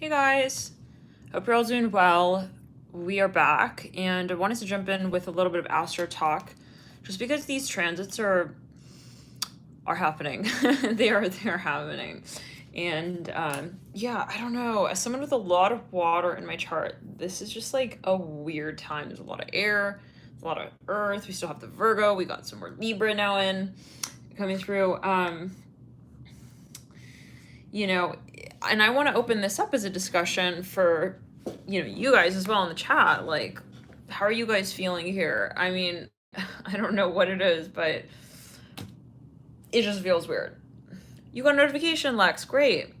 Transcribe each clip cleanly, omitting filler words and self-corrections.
Hey guys, hope you're all doing well. We are back, and I wanted to jump in with a little bit of Astro talk, just because these transits are happening. They're happening, and yeah, I don't know. As someone with a lot of water in my chart, this is just like a weird time. There's a lot of air, a lot of Earth. We still have the Virgo. We got some more Libra now coming through. You know, and I want to open this up as a discussion for, you guys as well in the chat. Like, how are you guys feeling here? I mean, I don't know what it is, but it just feels weird. You got a notification, Lex. Great.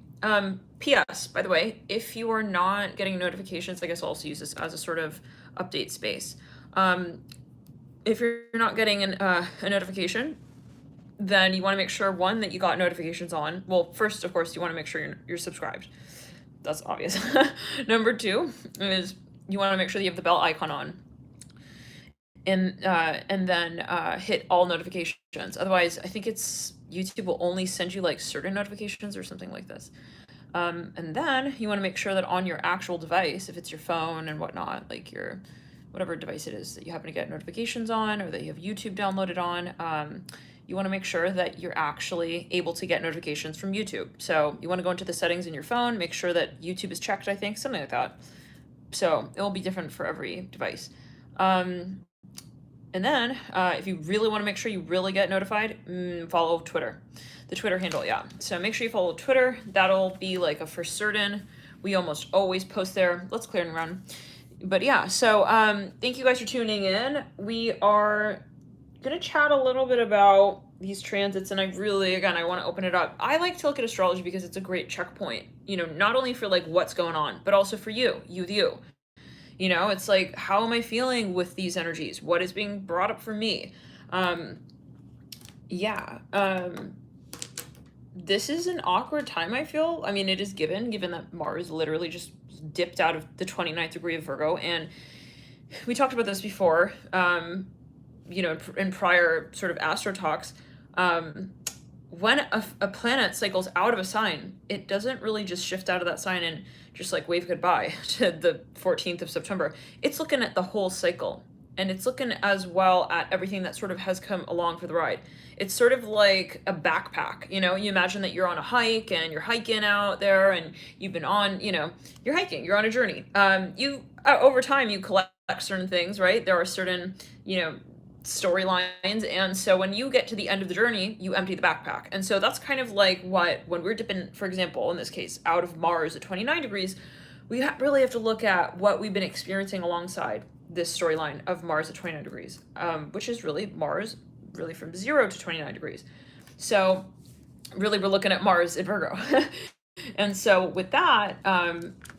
P.S. By the way, if you are not getting notifications, I guess I'll also use this as a sort of update space. If you're not getting a notification, then you want to make sure, one, that you got notifications on. Well, first, of course, you want to make sure you're subscribed. That's obvious. Number two is you want to make sure that you have the bell icon on. And then hit all notifications. Otherwise, I think YouTube will only send you like certain notifications or something like this. And then you want to make sure that on your actual device, if it's your phone and whatnot, like your whatever device it is that you happen to get notifications on, or that you have YouTube downloaded on, you want to make sure that you're actually able to get notifications from YouTube. So you want to go into the settings in your phone, make sure that YouTube is checked, I think, something like that. So it will be different for every device. And then if you really want to make sure you really get notified, follow Twitter. The Twitter handle, yeah. So make sure you follow Twitter. That'll be like a for certain. We almost always post there. Let's clear and run. But yeah, so thank you guys for tuning in. We are going to chat a little bit about these transits, and I want to open it up. I like to look at astrology because it's a great checkpoint, not only for like what's going on, but also for you. It's like, how am I feeling with these energies? What is being brought up for me? This is an awkward time, I feel. I mean, it is given that Mars literally just dipped out of the 29th degree of Virgo, and we talked about this before, in prior sort of astro talks. When a planet cycles out of a sign, it doesn't really just shift out of that sign and just like wave goodbye to the 14th of September. It's looking at the whole cycle, and it's looking as well at everything that sort of has come along for the ride. It's sort of like a backpack, you imagine that you're on a hike and you're hiking out there, and you've been on, you're hiking, you're on a journey. Over time you collect certain things, right? There are certain, storylines, and so when you get to the end of the journey, you empty the backpack. And so that's kind of like when we're dipping, for example, in this case, out of Mars at 29 degrees, we really have to look at what we've been experiencing alongside this storyline of Mars at 29 degrees, which is really Mars really from 0 to 29 degrees. So really we're looking at Mars in Virgo. And so with that,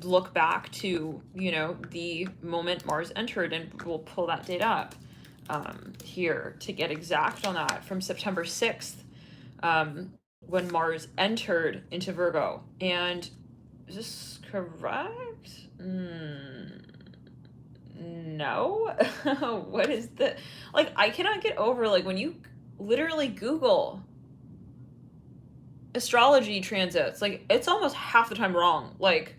look back to, the moment Mars entered, and we'll pull that date up here to get exact on that, from September 6th, when Mars entered into Virgo. And is this correct? No. What is the, like, I cannot get over, like, when you literally Google astrology transits, like, it's almost half the time wrong. Like,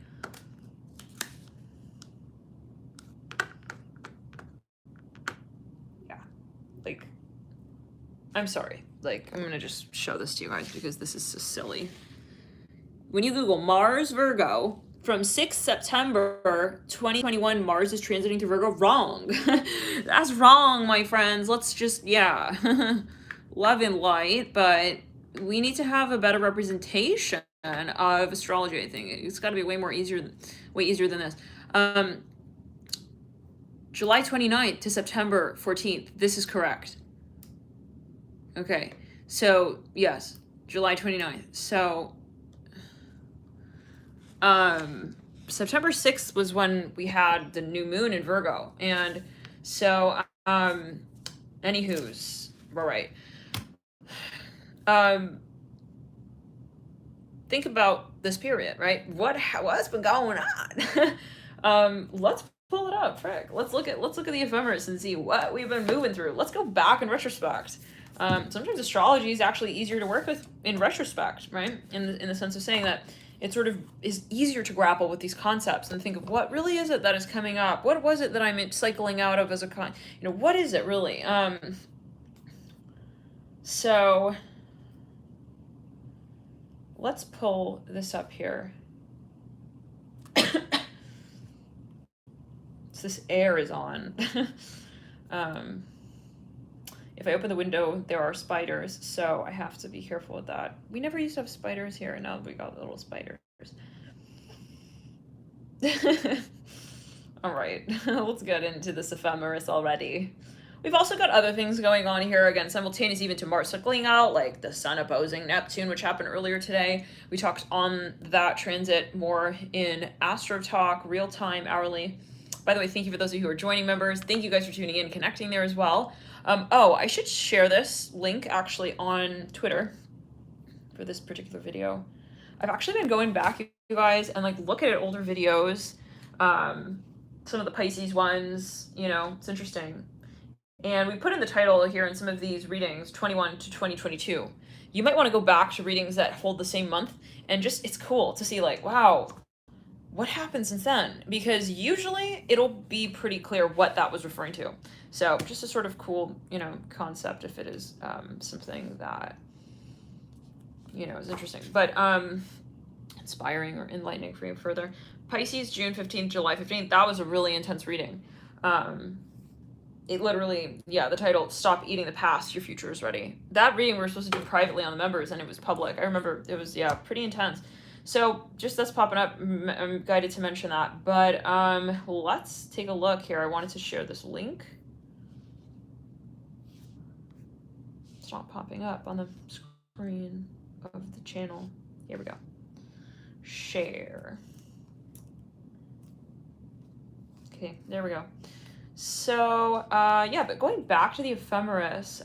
yeah, like, I'm sorry, like, I'm gonna just show this to you guys because this is so silly. When you Google Mars Virgo from 6th September 2021, Mars is transiting through Virgo, wrong. That's wrong, my friends. Let's just, love and light, but we need to have a better representation of astrology. I think it's got to be way easier than this. July 29th to September 14th. This is correct. Okay, so yes, July 29th. So September 6th was when we had the new moon in Virgo. And so anywho's, we're right. Think about this period, right? What's been going on? Let's pull it up, frick. Let's look at the ephemeris and see what we've been moving through. Let's go back in retrospect. Sometimes astrology is actually easier to work with in retrospect, right? In the sense of saying that it sort of is easier to grapple with these concepts and think of what really is it that is coming up? What was it that I'm cycling out of as a what is it really? So let's pull this up here. So this air is on. If I open the window, there are spiders, so I have to be careful with that. We never used to have spiders here, and now we got little spiders. All right, let's get into this ephemeris already. We've also got other things going on here, again, simultaneous even to Mars cycling out, like the Sun opposing Neptune, which happened earlier today. We talked on that transit more in Astro Talk, real-time, hourly. By the way, thank you for those of you who are joining members. Thank you guys for tuning in, connecting there as well. I should share this link actually on Twitter for this particular video. I've actually been going back, you guys, and like looking at older videos, some of the Pisces ones, it's interesting. And we put in the title here in some of these readings, 21 to 2022. You might want to go back to readings that hold the same month, and just, it's cool to see like, wow, what happened since then? Because usually it'll be pretty clear what that was referring to. So just a sort of cool, concept if it is something that, is interesting. But inspiring or enlightening for you further. Pisces, June 15th, July 15th. That was a really intense reading. It literally, the title, Stop Eating the Past, Your Future is Ready. That reading we were supposed to do privately on the members, and it was public. I remember it was, pretty intense. So just that's popping up. I'm guided to mention that. But let's take a look here. I wanted to share this link. It's not popping up on the screen of the channel. Here we go. Share. Okay, there we go. So, but going back to the ephemeris,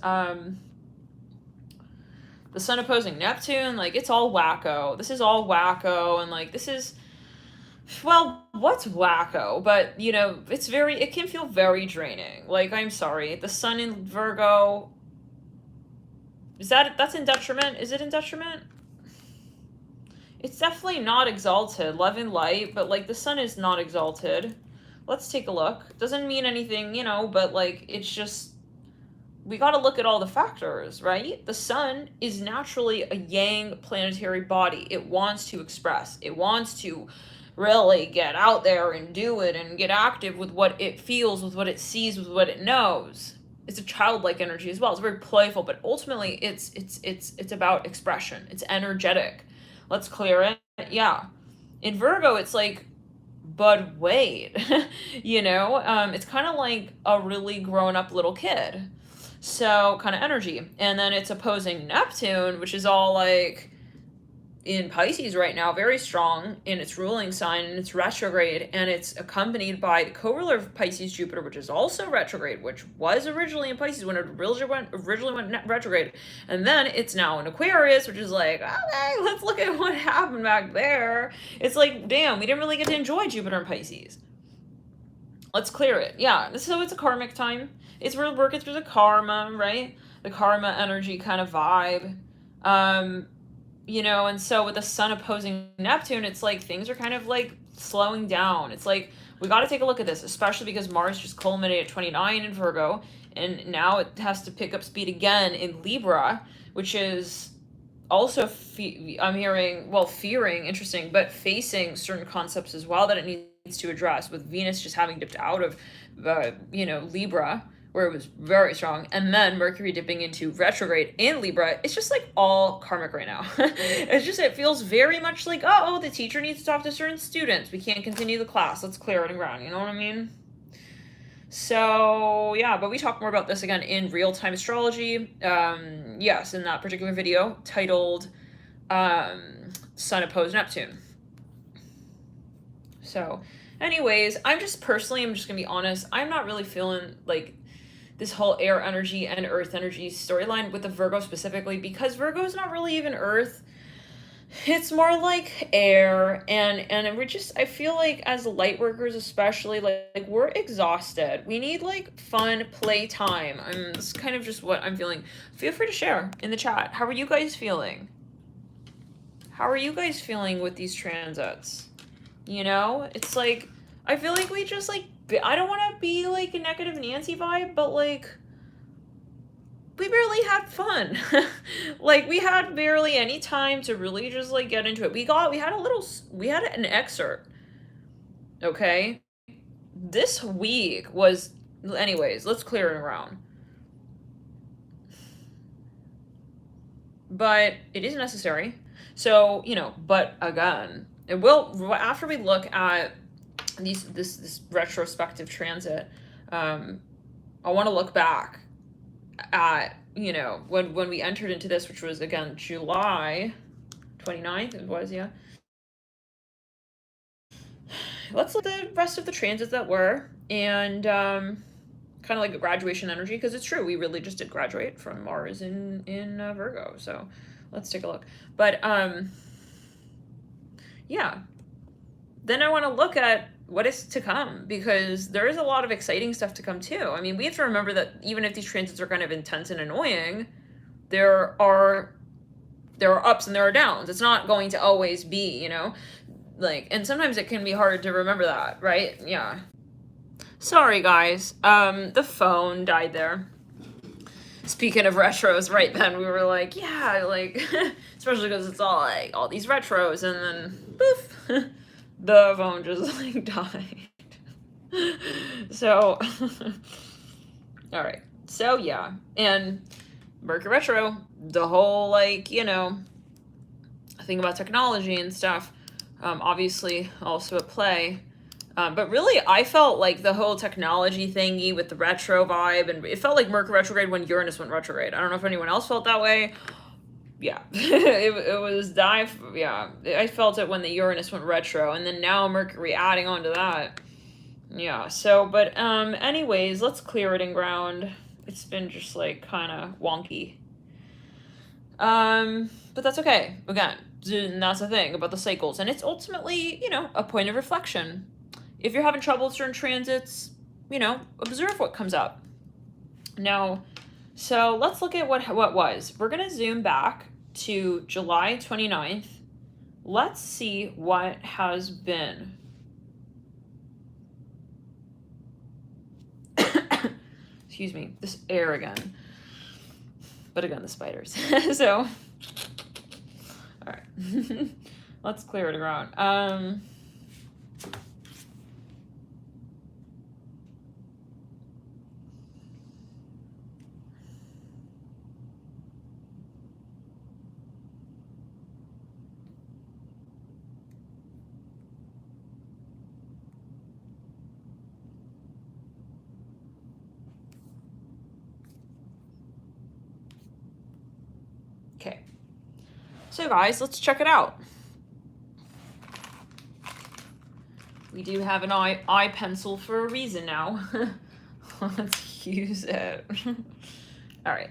the Sun opposing Neptune, like, it's all wacko. This is all wacko, and, like, this is, well, what's wacko? But, it can feel very draining. Like, I'm sorry, the Sun in Virgo, that's in detriment? Is it in detriment? It's definitely not exalted, love and light, but, like, the Sun is not exalted. Let's take a look. Doesn't mean anything, but, like, it's just, we got to look at all the factors, right? The Sun is naturally a yang planetary body. It wants to express. It wants to really get out there and do it and get active with what it feels, with what it sees, with what it knows. It's a childlike energy as well. It's very playful, but ultimately it's about expression. It's energetic. Let's clear it. Yeah. In Virgo, it's like, but wait, it's kind of like a really grown up little kid. So kind of energy. And then it's opposing Neptune, which is all like in Pisces right now, very strong in its ruling sign, and it's retrograde, and it's accompanied by the co-ruler of Pisces, Jupiter, which is also retrograde, which was originally in Pisces when it originally went retrograde, and then it's now in Aquarius, which is like, okay, let's look at what happened back there. It's like, damn, we didn't really get to enjoy Jupiter in Pisces. Let's clear it. Yeah, so it's a karmic time. We're working through the karma, right? The karma energy kind of vibe. And so with the Sun opposing Neptune, it's like things are kind of like slowing down. It's like, we got to take a look at this, especially because Mars just culminated at 29 in Virgo, and now it has to pick up speed again in Libra, which is also, fearing, interesting, but facing certain concepts as well that it needs to address, with Venus just having dipped out of, Libra, where it was very strong, and then Mercury dipping into retrograde in Libra. It's just like all karmic right now. It feels very much like, oh, the teacher needs to talk to certain students. We can't continue the class. Let's clear it around. You know what I mean? So, yeah, but we talk more about this again in real-time astrology. Yes, in that particular video titled Sun opposed Neptune. So, anyways, I'm just going to be honest, I'm not really feeling like this whole air energy and earth energy storyline with the Virgo specifically, because Virgo is not really even earth. It's more like air, and we're just, I feel like as light workers especially, like we're exhausted. We need like fun play time. It's kind of just what I'm feeling. Feel free to share in the chat. How are you guys feeling? How are you guys feeling with these transits? You know, it's like, I feel like we just like, I don't want to be like a negative Nancy vibe, but like, we barely had fun. Like, we had barely any time to really just like get into it. We had an excerpt. Okay. This week was, anyways, let's clear it around. But it is necessary. So, you know, but again, it will, after we look at this retrospective transit, I want to look back at, you know, when we entered into this, which was again July 29th, it was, yeah. Let's look at the rest of the transits that were, and kind of like a graduation energy, because it's true, we really just did graduate from Mars in Virgo. So let's take a look. But yeah, then I want to look at what is to come, because there is a lot of exciting stuff to come too. I mean, we have to remember that even if these transits are kind of intense and annoying, there are ups and there are downs. It's not going to always be, you know, like, and sometimes it can be hard to remember that, right? Yeah. Sorry guys, the phone died there. Speaking of retros, right then we were like, yeah, like, especially because it's all like all these retros, and then poof, the phone just like died. So, all right. So yeah, and Mercury retro, the whole like, you know, thing about technology and stuff, obviously also at play. But really, I felt like the whole technology thingy with the retro vibe, and it felt like Mercury retrograde when Uranus went retrograde. I don't know if anyone else felt that way. Yeah, it was yeah, I felt it when the Uranus went retro, and then now Mercury adding on to that. Yeah, so, but anyways, let's clear it in ground. It's been just like kind of wonky. But that's okay. Again, and that's the thing about the cycles, and it's ultimately, you know, a point of reflection. If you're having trouble with certain transits, you know, observe what comes up. Now, so let's look at what was. We're going to zoom back to July 29th. Let's see what has been. Excuse me, this air again. But again, the spiders. So, all right. Let's clear it around. Okay, so guys, let's check it out. We do have an eye pencil for a reason now. Let's use it. All right.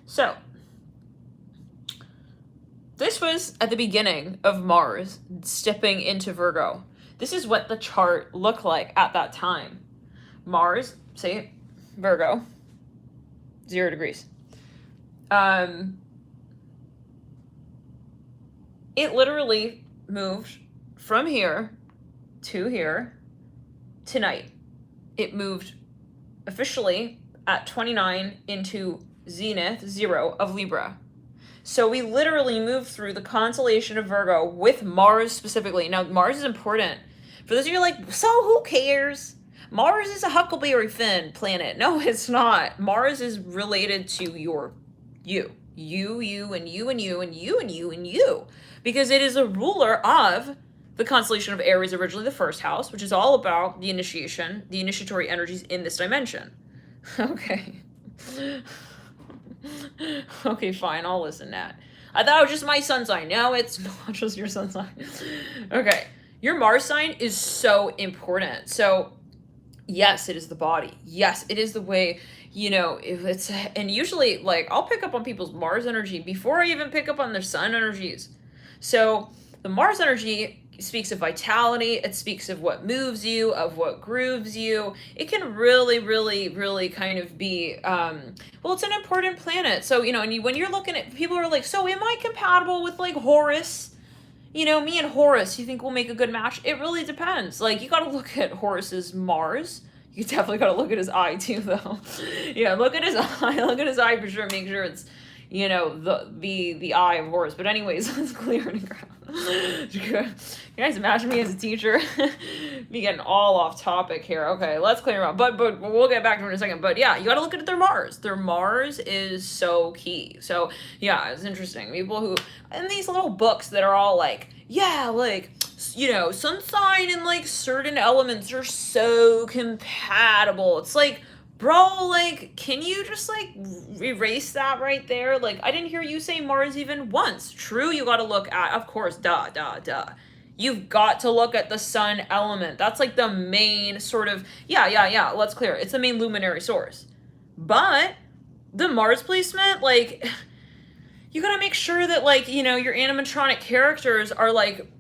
So, this was at the beginning of Mars stepping into Virgo. This is what the chart looked like at that time. Mars, say, Virgo, 0 degrees. It literally moved from here to tonight. It moved officially at 29 into zenith 0 of Libra. So we literally moved through the constellation of Virgo with Mars specifically. Now, Mars is important. For those of you like, so who cares? Mars is a Huckleberry Finn planet. No, it's not. Mars is related to you. You, and you, and you, and you, and you, and you. Because it is a ruler of the constellation of Aries, originally the first house, which is all about the initiation, the initiatory energies in this dimension. Okay. Okay, fine, I'll listen to that. I thought it was just my sun sign. No, it's not just your sun sign. Okay, your Mars sign is so important. So Yes, it is the body. Yes, it is the way, if it's, and usually, like, I'll pick up on people's Mars energy before I even pick up on their sun energies. So the Mars energy speaks of vitality. It speaks of what moves you, of what grooves you. It can really, really, really kind of be, well, it's an important planet. So, when you're looking at, people are like, so am I compatible with, like, Horus? Me and Horus, you think we'll make a good match? It really depends. Like, you gotta look at Horus's Mars. You definitely gotta look at his eye, too, though. Yeah, look at his eye. Look at his eye for sure. Make sure it's, the eye of Horus. But anyways, let's clear it. You guys imagine me as a teacher? Me getting all off topic here. Okay, let's clear them up. But we'll get back to it in a second. But yeah, you gotta look at their Mars. Their Mars is so key. So yeah, it's interesting. People who, and these little books that are all like, yeah, like, sun sign and like certain elements are so compatible. It's like, bro, like, can you just like erase that right there? Like, I didn't hear you say Mars even once. True, you got to look at, of course, duh. You've got to look at the sun element. That's like the main sort of, yeah, let's clear it. It's the main luminary source. But the Mars placement, like, you got to make sure that, like, your animatronic characters are like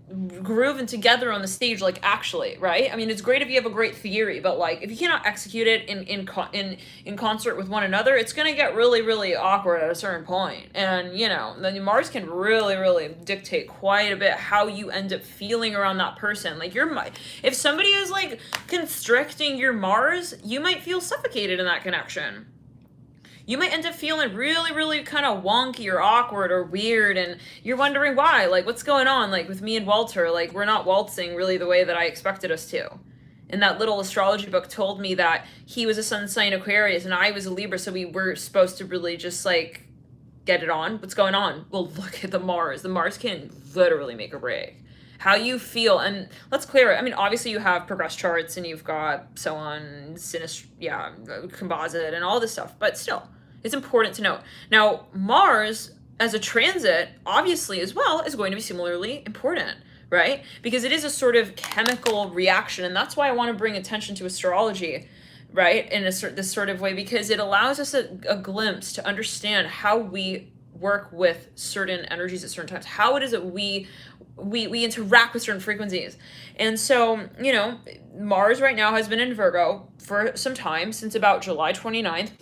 grooving together on the stage, like, actually, right? I mean, it's great if you have a great theory, but like, if you cannot execute it in concert with one another, it's gonna get really, really awkward at a certain point. And then Mars can really, really dictate quite a bit how you end up feeling around that person. Like, if somebody is like constricting your Mars, you might feel suffocated in that connection. You might end up feeling really, really kind of wonky or awkward or weird, and you're wondering why. Like, what's going on? Like, with me and Walter, like, we're not waltzing really the way that I expected us to. And that little astrology book told me that he was a sun sign Aquarius and I was a Libra, so we were supposed to really just, like, get it on. What's going on? Well, look at the Mars. The Mars can literally make or break how you feel. And let's clear it. I mean, obviously you have progress charts and you've got so on, composite and all this stuff, but still, it's important to note. Now, Mars as a transit, obviously as well, is going to be similarly important, right? Because it is a sort of chemical reaction, and that's why I want to bring attention to astrology, right, in this sort of way, because it allows us a glimpse to understand how we work with certain energies at certain times, how it is that we interact with certain frequencies. And so, Mars right now has been in Virgo for some time, since about July 29th.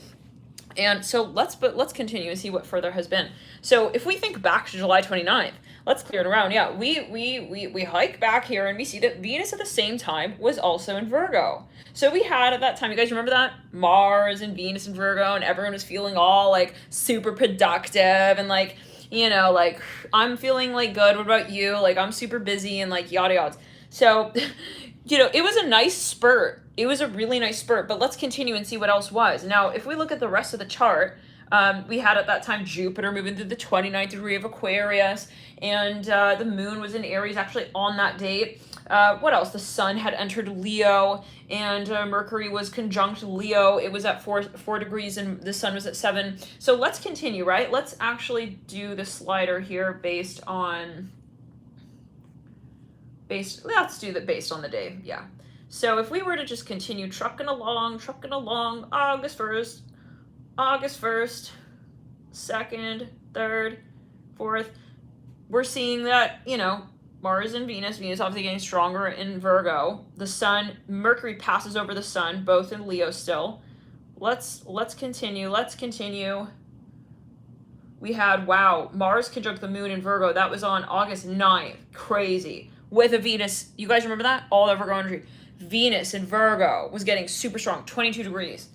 And so let's continue and see what further has been. So if we think back to July 29th, let's clear it around. Yeah, we hike back here and we see that Venus at the same time was also in Virgo. So we had at that time, you guys remember that? Mars and Venus in Virgo, and everyone was feeling all like super productive and like, like, I'm feeling like good. What about you? Like, I'm super busy and like yada yada. So, it was a nice spurt. It was a really nice spurt, but let's continue and see what else was. Now, if we look at the rest of the chart, we had at that time Jupiter moving through the 29th degree of Aquarius, and the moon was in Aries actually on that date. What else? The sun had entered Leo, and Mercury was conjunct Leo. It was at 4 degrees, and the sun was at 7. So let's continue, right? Let's actually do the slider here based on based on the day, yeah. So if we were to just continue trucking along, August 1st, 2nd, 3rd, 4th, we're seeing that, Mars and Venus obviously getting stronger in Virgo. The sun, Mercury passes over the sun, both in Leo still. Let's continue. We had, wow, Mars conjunct the moon in Virgo. That was on August 9th. Crazy. With a Venus, you guys remember that? All the Virgo energy. Venus in Virgo was getting super strong, 22 degrees.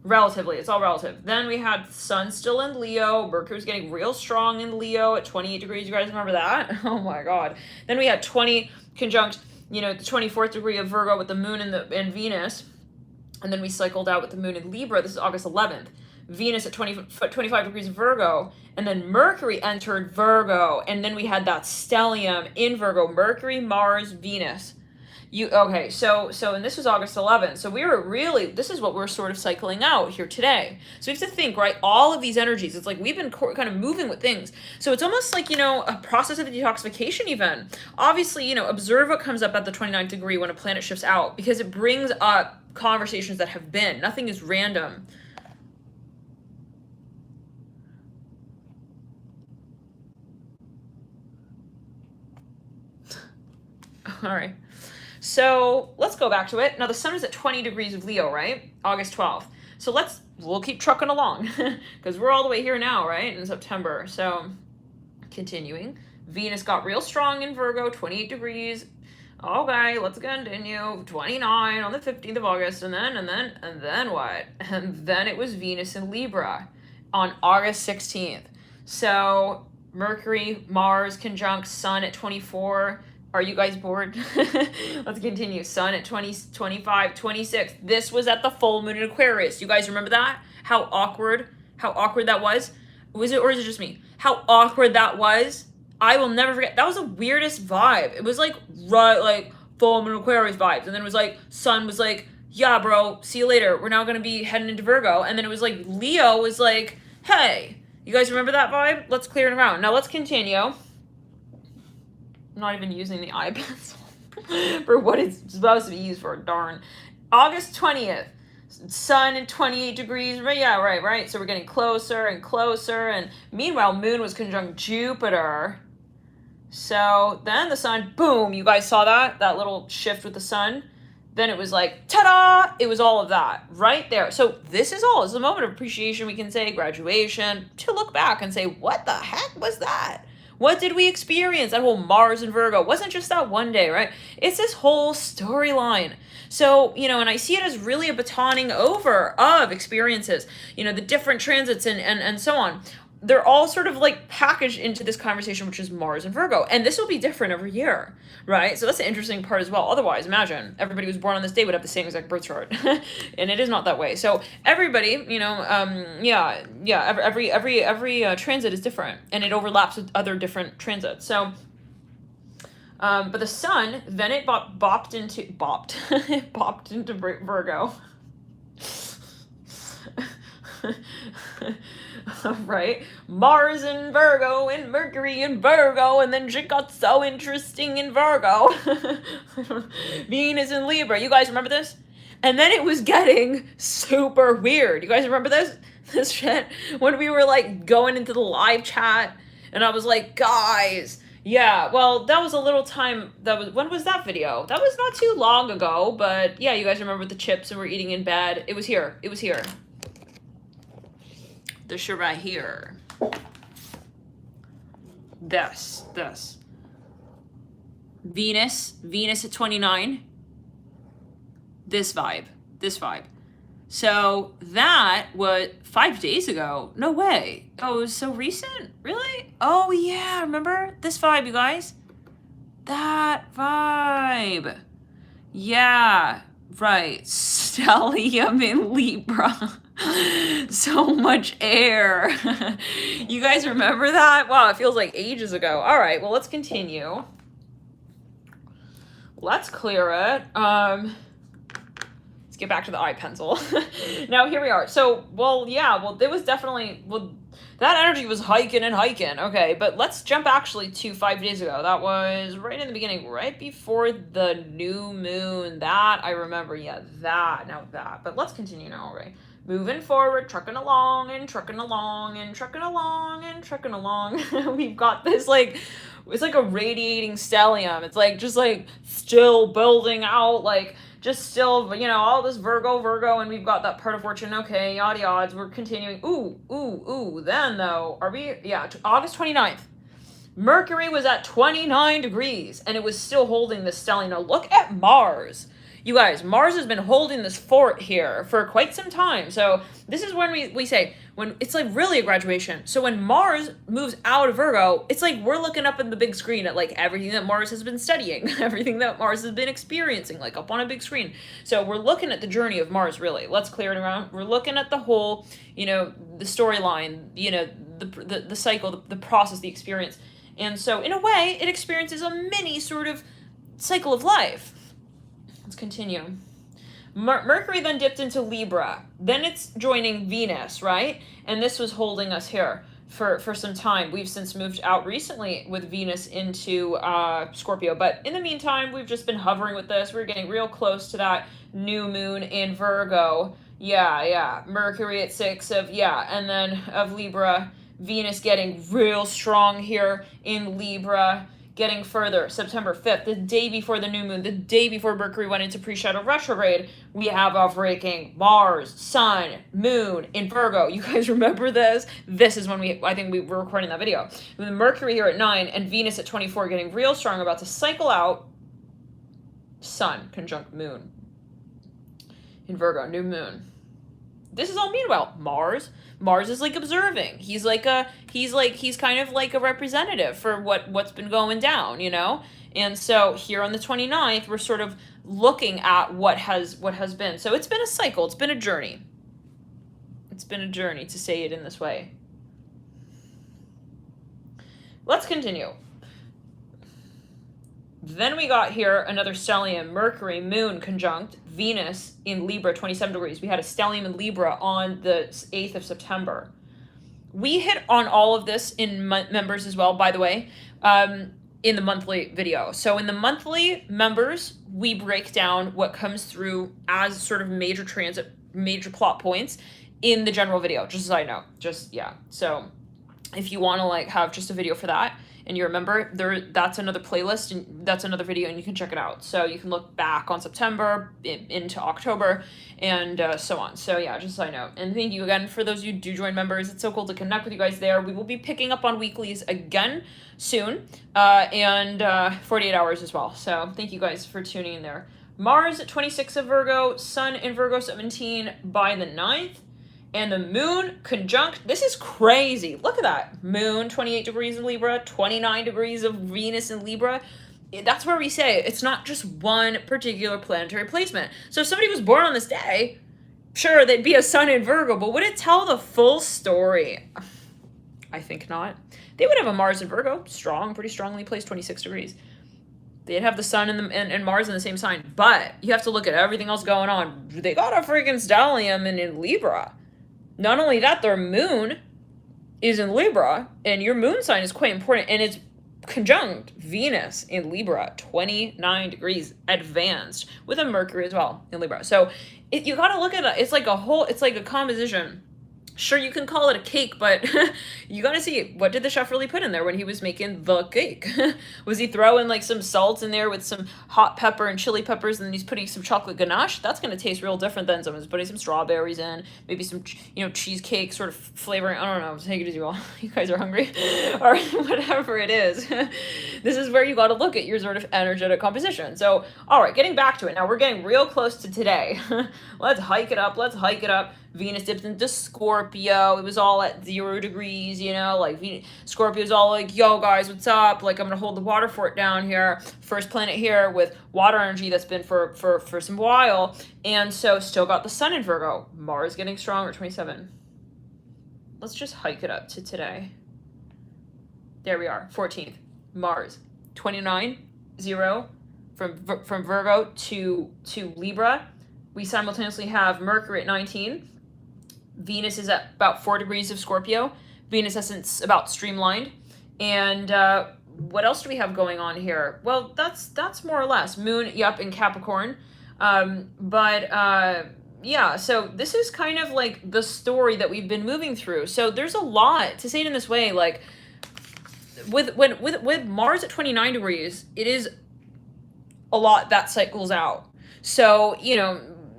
Relatively, it's all relative. Then we had sun still in Leo. Mercury was getting real strong in Leo at 28 degrees. You guys remember that? Oh my God. Then we had 20 conjunct, the 24th degree of Virgo with the moon and Venus. And then we cycled out with the moon in Libra. This is August 11th. Venus at 25 degrees of Virgo, and then Mercury entered Virgo, and then we had that stellium in Virgo, Mercury, Mars, Venus. Okay, so and this was August 11th. So we were really, this is what we're sort of cycling out here today. So we have to think, right? All of these energies, it's like we've been kind of moving with things. So it's almost like, a process of detoxification even. Obviously, observe what comes up at the 29th degree when a planet shifts out, because it brings up conversations that have been. Nothing is random. All right. So let's go back to it. Now the sun is at 20 degrees of Leo, right? August 12th. So we'll keep trucking along because we're all the way here now, right? In September. So continuing. Venus got real strong in Virgo, 28 degrees. Okay, let's continue. 29 on the 15th of August. And then what? And then it was Venus in Libra on August 16th. So Mercury, Mars conjunct Sun at 24. Are you guys bored? Let's continue. Sun at 20, 25, 26. This was at the full moon in Aquarius. You guys remember that? How awkward that was? Was it, or is it just me? How awkward that was? I will never forget. That was the weirdest vibe. It was like, like full moon Aquarius vibes. And then it was like, Sun was like, yeah, bro, see you later. We're now going to be heading into Virgo. And then it was like, Leo was like, hey, you guys remember that vibe? Let's clear it around. Now let's continue. I'm not even using the eye pencil for what it's supposed to be used for, darn. August 20th, sun at 28 degrees, yeah, right. So we're getting closer and closer, and meanwhile, moon was conjunct Jupiter. So then the sun, boom, you guys saw that little shift with the sun? Then it was like, ta-da! It was all of that right there. So this is a moment of appreciation, we can say, graduation, to look back and say, what the heck was that? What did we experience? That whole Mars and Virgo wasn't just that one day, right? It's this whole storyline. So, and I see it as really a batoning over of experiences, the different transits and so on. They're all sort of like packaged into this conversation, which is Mars and Virgo. And this will be different every year, right? So that's the interesting part as well. Otherwise, imagine everybody who was born on this day would have the same exact birth chart. And it is not that way. So everybody, every transit is different, and it overlaps with other different transits. So, but the sun, then it bopped into Virgo. Right? Mars in Virgo and Mercury in Virgo, and then shit got so interesting in Virgo. Venus in Libra. You guys remember this? And then it was getting super weird. You guys remember this shit? When we were like going into the live chat, and I was like, guys, yeah, well, that was a little time, when was that video? That was not too long ago, but yeah, you guys remember the chips and we're eating in bed. It was here. This shit right here. This. Venus at 29. This vibe. So that was 5 days ago. No way. Oh, it was so recent? Really? Oh yeah, remember? This vibe, you guys? That vibe. Yeah, right. Stellium in Libra. So much air. You guys remember that? Wow, it feels like ages ago. All right, well, let's continue. Let's clear it. Let's get back to the eye pencil. Now, here we are. So, it was definitely, that energy was hiking. Okay, but let's jump actually to 5 days ago. That was right in the beginning, right before the new moon. That I remember. Yeah, that. But let's continue now, right? Moving forward, trucking along. We've got this it's like a radiating stellium. It's like just like still building out, like just still, all this Virgo, and we've got that part of fortune. Okay, yada yada. We're continuing. Ooh. Then though, August 29th. Mercury was at 29 degrees, and it was still holding this stellium. Now look at Mars. You guys, Mars has been holding this fort here for quite some time. So this is when we say, when it's like really a graduation. So when Mars moves out of Virgo, it's like we're looking up in the big screen at like everything that Mars has been studying, everything that Mars has been experiencing, like up on a big screen. So we're looking at the journey of Mars, really. Let's clear it around. We're looking at the whole, the storyline, the cycle, the process, the experience. And so in a way, it experiences a mini sort of cycle of life. Let's continue. Mercury then dipped into Libra. Then it's joining Venus, right? And this was holding us here for some time. We've since moved out recently with Venus into Scorpio. But in the meantime, we've just been hovering with this. We're getting real close to that new moon in Virgo. Yeah. Mercury at 6 of, and then of Libra. Venus getting real strong here in Libra. Getting further, September 5th, the day before the new moon, the day before Mercury went into pre-shadow retrograde, we have a freaking Mars, Sun, Moon in Virgo. You guys remember this? This is when I think we were recording that video. With Mercury here at 9 and Venus at 24 getting real strong, about to cycle out. Sun conjunct Moon in Virgo, new moon. This is all meanwhile Mars is like observing. He's kind of like a representative for what's been going down, you know? And so here on the 29th, we're sort of looking at what has been. So it's been a cycle, it's been a journey. It's been a journey, to say it in this way. Let's continue. Then we got here another stellium, Mercury, Moon conjunct Venus in Libra, 27 degrees. We had a stellium in Libra on the 8th of September. We hit on all of this in members as well, by the way, in the monthly video. So in the monthly members, we break down what comes through as sort of major transit, major plot points in the general video, just as I know. So if you want to like have just a video for that, and you remember, that's another playlist, and that's another video, and you can check it out. So you can look back on September, into October, and so on. So yeah, just so I know. And thank you again for those of you who do join members. It's so cool to connect with you guys there. We will be picking up on weeklies again soon, and 48 hours as well. So thank you guys for tuning in there. Mars at 26 of Virgo, Sun in Virgo 17 by the 9th. And the moon conjunct, this is crazy. Look at that. Moon, 28 degrees in Libra, 29 degrees of Venus in Libra. That's where we say it's not just one particular planetary placement. So if somebody was born on this day, sure, they'd be a sun in Virgo, but would it tell the full story? I think not. They would have a Mars in Virgo, pretty strongly placed, 26 degrees. They'd have the sun and Mars in the same sign, but you have to look at everything else going on. They got a freaking stellium in Libra. Not only that, their moon is in Libra, and your moon sign is quite important, and it's conjunct Venus in Libra, 29 degrees advanced, with a Mercury as well in Libra. So you got to look at it. It's like a composition. Sure, you can call it a cake, but you got to see, what did the chef really put in there when he was making the cake? Was he throwing like some salt in there with some hot pepper and chili peppers, and then he's putting some chocolate ganache? That's going to taste real different than someone's putting some strawberries in, maybe some, cheesecake sort of flavoring. I don't know. Take it as you will. You guys are hungry or whatever it is. This is where you got to look at your sort of energetic composition. So, all right, getting back to it. Now we're getting real close to today. Let's hike it up. Venus dipped into Scorpio. It was all at 0 degrees, Scorpio's all like, yo guys, what's up? Like, I'm gonna hold the water fort down here. First planet here with water energy that's been for some while. And so still got the sun in Virgo. Mars getting stronger, 27. Let's just hike it up to today. There we are, 14th. Mars, 29, 0, from Virgo to Libra. We simultaneously have Mercury at 19. Venus is at about 4 degrees of Scorpio. Venus essence about streamlined. And what else do we have going on here? Well, that's more or less. Moon, in Capricorn. Yeah, so this is kind of like the story that we've been moving through. So there's a lot, to say it in this way, like with Mars at 29 degrees, it is a lot that cycles out. So,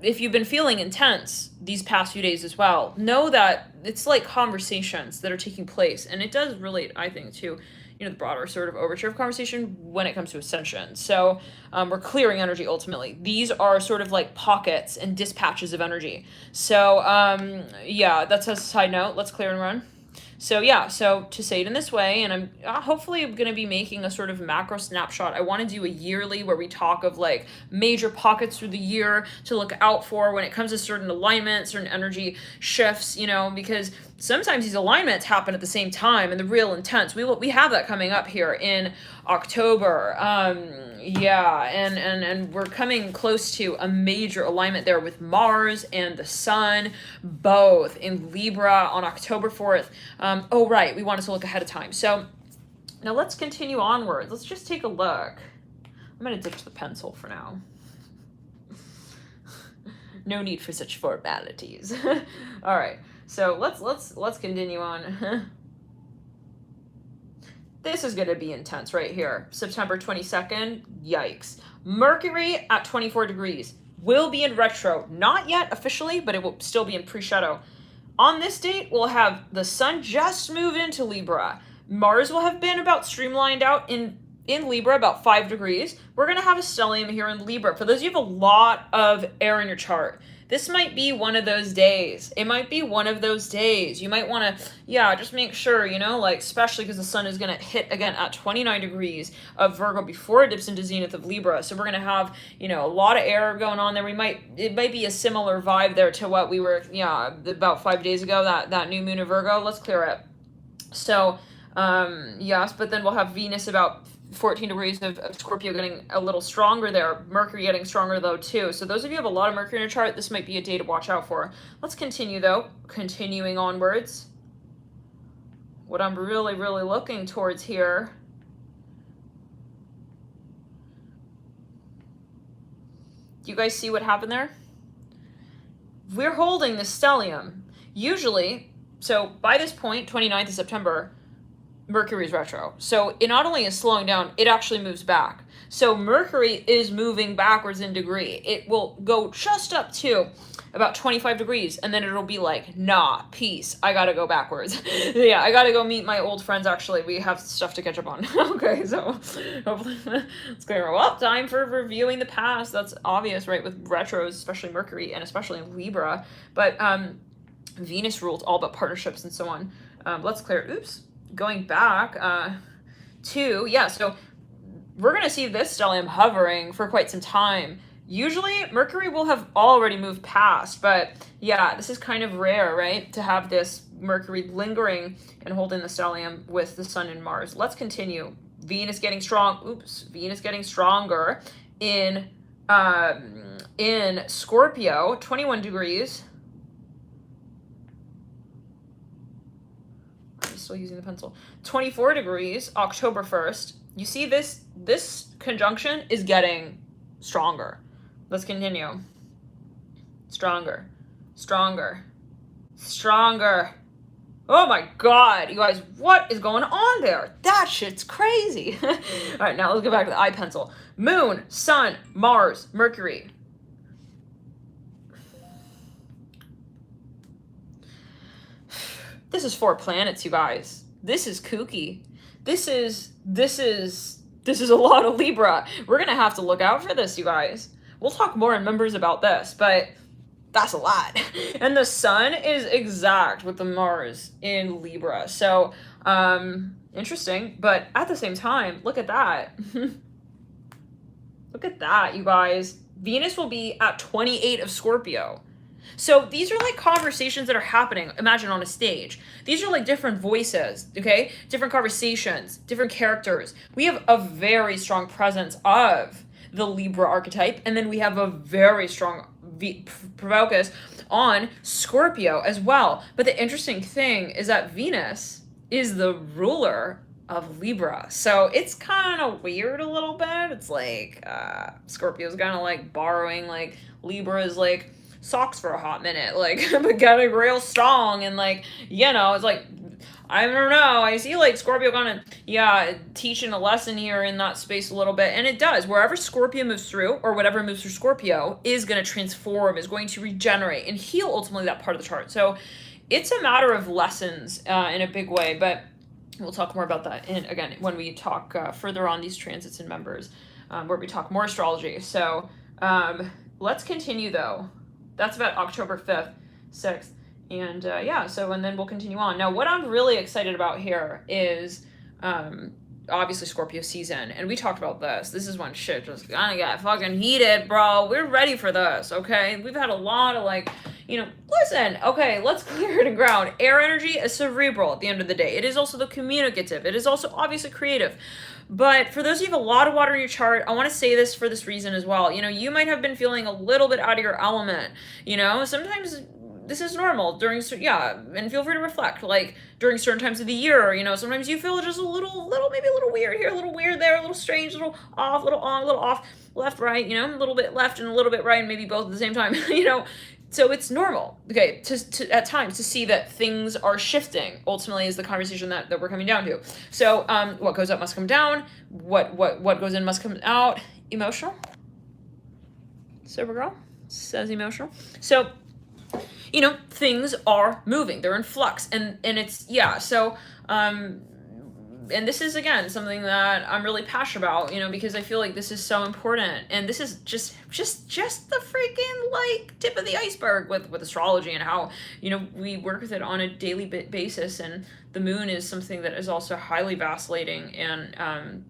if you've been feeling intense these past few days as well, know that it's like conversations that are taking place. And it does relate, I think, to, the broader sort of overture of conversation when it comes to ascension. So we're clearing energy ultimately. These are sort of like pockets and dispatches of energy. So yeah, that's a side note. Let's clear and run. So yeah, so to say it in this way, and I'm hopefully going to be making a sort of macro snapshot. I want to do a yearly where we talk of like major pockets through the year to look out for when it comes to certain alignments, certain energy shifts, you know, because sometimes these alignments happen at the same time and the real intense. We have that coming up here in October. Yeah, and we're coming close to a major alignment there with Mars and the Sun, both in Libra on October 4th. Oh, right, we wanted to look ahead of time. So now let's continue onwards. Let's just take a look. I'm going to ditch the pencil for now. No need for such formalities. All right. So let's continue on. This is going to be intense right here. September 22nd, yikes. Mercury at 24 degrees will be in retro. Not yet officially, but it will still be in pre-shadow. On this date, we'll have the Sun just move into Libra. Mars will have been about streamlined out in Libra, about 5 degrees. We're going to have a stellium here in Libra. For those of you who have a lot of air in your chart, this might be one of those days. It might be one of those days. You might want to, yeah, just make sure, you know, like, especially because the Sun is going to hit again at 29 degrees of Virgo before it dips into zenith of Libra. So we're going to have, you know, a lot of air going on there. It might be a similar vibe there to what we were, yeah, about 5 days ago, that new moon of Virgo. Let's clear it. So, yes, but then we'll have Venus about 14 degrees of Scorpio getting a little stronger there. Mercury getting stronger though too. So those of you who have a lot of Mercury in your chart, this might be a day to watch out for. Let's continue though. Continuing onwards. What I'm really, really looking towards here. Do you guys see what happened there? We're holding the stellium. Usually, so by this point, 29th of September, Mercury's retro. So it not only is slowing down, it actually moves back. So Mercury is moving backwards in degree. It will go just up to about 25 degrees, and then it'll be like, nah, peace, I gotta go backwards. Yeah, I gotta go meet my old friends, actually. We have stuff to catch up on. Okay, so hopefully it's clear. Well, time for reviewing the past. That's obvious, right, with retros, especially Mercury, and especially in Libra. But Venus ruled all but partnerships and so on. Let's clear, oops. Going back to, yeah, so we're going to see this stellium hovering for quite some time. Usually Mercury will have already moved past, but yeah, this is kind of rare, right? To have this Mercury lingering and holding the stellium with the Sun and Mars. Let's continue. Venus getting stronger in Scorpio, 21 degrees. Still using the pencil. 24 degrees, October 1st. You see this conjunction is getting stronger. Let's continue. Stronger. Oh my God, you guys, what is going on there? That shit's crazy. All right, now let's go back to the eye pencil. Moon, Sun, Mars, Mercury. This is 4 planets, you guys. This is kooky. This is a lot of Libra. We're gonna have to look out for this, you guys. We'll talk more in members about this, but that's a lot. And the Sun is exact with the Mars in Libra. So, interesting. But at the same time, look at that. Look at that, you guys. Venus will be at 28 of Scorpio. So these are like conversations that are happening, imagine on a stage. These are like different voices, okay? Different conversations, different characters. We have a very strong presence of the Libra archetype, and then we have a very strong focus on Scorpio as well. But the interesting thing is that Venus is the ruler of Libra. So it's kind of weird a little bit. It's like Scorpio's kind of like borrowing like Libra's like socks for a hot minute, like, but getting real strong, and like, you know, it's like, I don't know, I see like Scorpio kind of, yeah, teaching a lesson here in that space a little bit, and it does. Wherever Scorpio moves through, or whatever moves through Scorpio, is going to transform, is going to regenerate, and heal ultimately that part of the chart. So it's a matter of lessons in a big way, but we'll talk more about that in, again, when we talk further on these transits and members, where we talk more astrology. So let's continue though. That's about October 5th, 6th And yeah, so, and then we'll continue on. Now, what I'm really excited about here is obviously Scorpio season. And we talked about this. This is when shit just gonna get fucking heated, bro. We're ready for this, okay? We've had a lot of like, listen, okay, let's clear it and ground. Air energy is cerebral at the end of the day. It is also the communicative. It is also obviously creative. But for those of you who have a lot of water in your chart, I want to say this for this reason as well. You might have been feeling a little bit out of your element. Sometimes this is normal during, and feel free to reflect, like during certain times of the year, sometimes you feel just maybe a little weird here, a little weird there, a little strange, a little off, a little on, a little off, left, right, a little bit left and a little bit right, and maybe both at the same time, So it's normal, okay, to at times to see that things are shifting. Ultimately, is the conversation that we're coming down to. So, what goes up must come down. What goes in must come out. Emotional. Sober girl says emotional. So, things are moving. They're in flux, and it's so. And this is, again, something that I'm really passionate about, because I feel like this is so important. And this is just the freaking, like, tip of the iceberg with astrology and how, we work with it on a daily basis. And the moon is something that is also highly vacillating. And,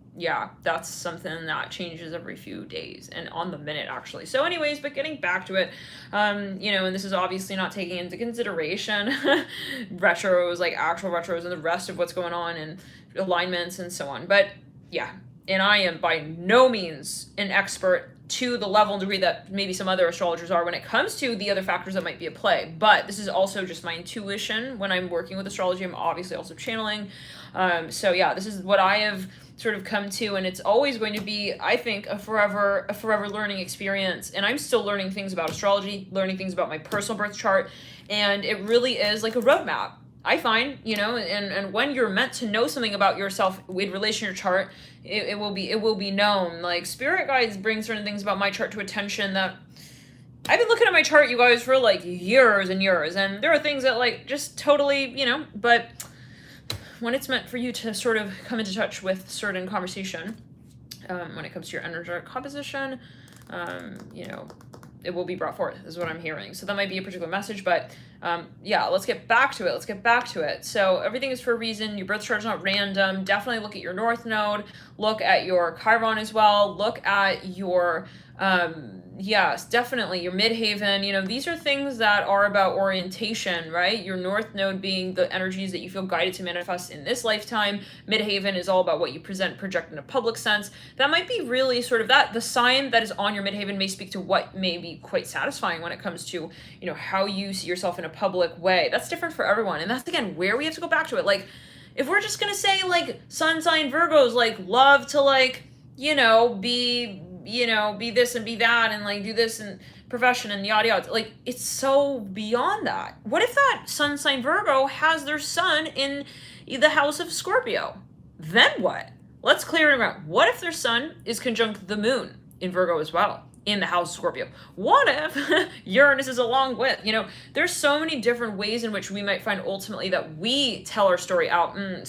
that's something that changes every few days and on the minute, actually. So anyways, but getting back to it, and this is obviously not taking into consideration retros, like actual retros, and the rest of what's going on and alignments and so on. But yeah, and I am by no means an expert to the level and degree that maybe some other astrologers are when it comes to the other factors that might be at play. But this is also just my intuition when I'm working with astrology. I'm obviously also channeling. So yeah, this is what I have sort of come to, and it's always going to be, I think, a forever learning experience. And I'm still learning things about astrology, learning things about my personal birth chart, and it really is like a roadmap, I find, and when you're meant to know something about yourself in relation to your chart, it will be known. Like, spirit guides bring certain things about my chart to attention that I've been looking at my chart, you guys, for like years and years, and there are things that like just totally, but when it's meant for you to sort of come into touch with certain conversation, when it comes to your energetic composition, it will be brought forth, is what I'm hearing. So that might be a particular message, but let's get back to it. So everything is for a reason. Your birth chart is not random. Definitely look at your North Node. Look at your Chiron as well. Look at your, definitely your Midhaven. These are things that are about orientation, right? Your North Node being the energies that you feel guided to manifest in this lifetime. Midhaven is all about what you project in a public sense. That might be really sort of that. The sign that is on your Midhaven may speak to what may be quite satisfying when it comes to, how you see yourself in a public way. That's different for everyone. And that's, again, where we have to go back to it. Like, if we're just going to say, like, sun sign Virgos, like, love to, like, be this and be that and like do this and profession and yada yada, like, it's so beyond that. What if that sun sign Virgo has their sun in the house of Scorpio? Then what? Let's clear it around. What if their sun is conjunct the moon in Virgo as well, in the house of Scorpio? What if Uranus is along with, there's so many different ways in which we might find ultimately that we tell our story out. And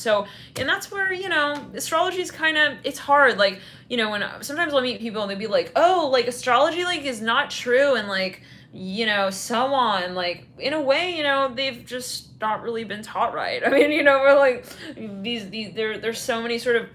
that's where, astrology is kind of, it's hard. Like, when sometimes I'll meet people and they'll be like, oh, like astrology, like, is not true. And like, so on, like, in a way, they've just not really been taught right. I mean, we're like, there's so many sort of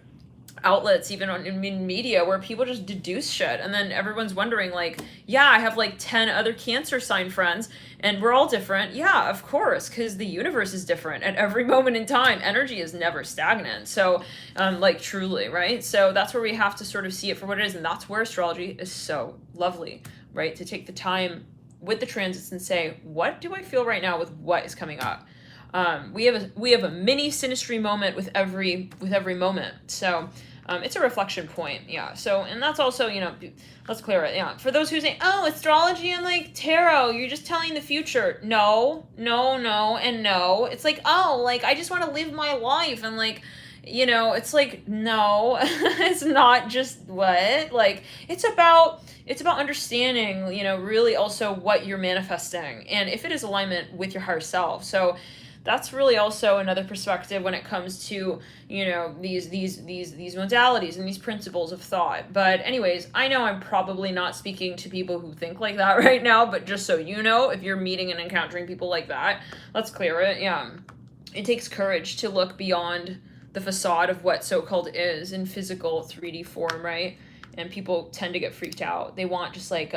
outlets, even in media, where people just deduce shit, and then everyone's wondering, like, I have like 10 other Cancer sign friends and we're all different. Yeah, of course, because the universe is different at every moment in time. Energy is never stagnant. So like, truly, right? So that's where we have to sort of see it for what it is, and that's where astrology is so lovely, right? To take the time with the transits and say, what do I feel right now with what is coming up? We have a mini synastry moment with every moment. So it's a reflection point. Yeah. So, and that's also, let's clear it. Yeah. For those who say, oh, astrology and like tarot, you're just telling the future. No, and no. It's like, oh, like, I just want to live my life. And like, it's like, no, it's not just what, like, it's about understanding, really also what you're manifesting, and if it is alignment with your higher self. So that's really also another perspective when it comes to, you know, these modalities and these principles of thought. But anyways, I know I'm probably not speaking to people who think like that right now, but just so you know, if you're meeting and encountering people like that, let's clear it. Yeah. It takes courage to look beyond the facade of what so-called is in physical 3D form, right? And people tend to get freaked out. They want just like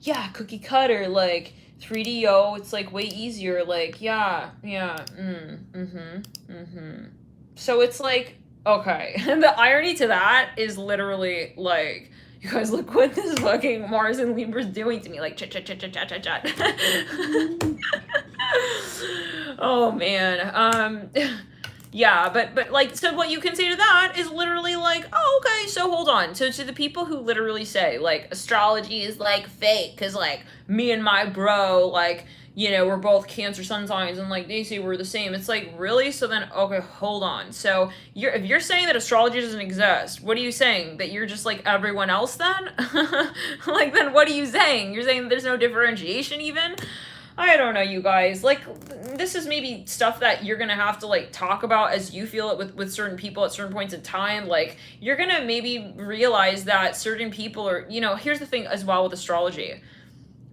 yeah, cookie cutter, like 3D, it's like way easier, like yeah, so it's like, okay. And the irony to that is literally like, you guys, look what this fucking Mars and Libra's doing to me, like chat. Oh man. Yeah, but like, so what you can say to that is literally like, oh, okay, so hold on. So to the people who literally say, like, astrology is, like, fake, because, like, me and my bro, like, you know, we're both Cancer sun signs, and, like, they say we're the same. It's like, really? So then, okay, hold on. So if you're saying that astrology doesn't exist, what are you saying? That you're just like everyone else then? Like, then what are you saying? You're saying there's no differentiation even? I don't know, you guys. Like, this is maybe stuff that you're gonna have to, like, talk about as you feel it with certain people at certain points in time. Like, you're gonna maybe realize that certain people are, you know, here's the thing as well with astrology.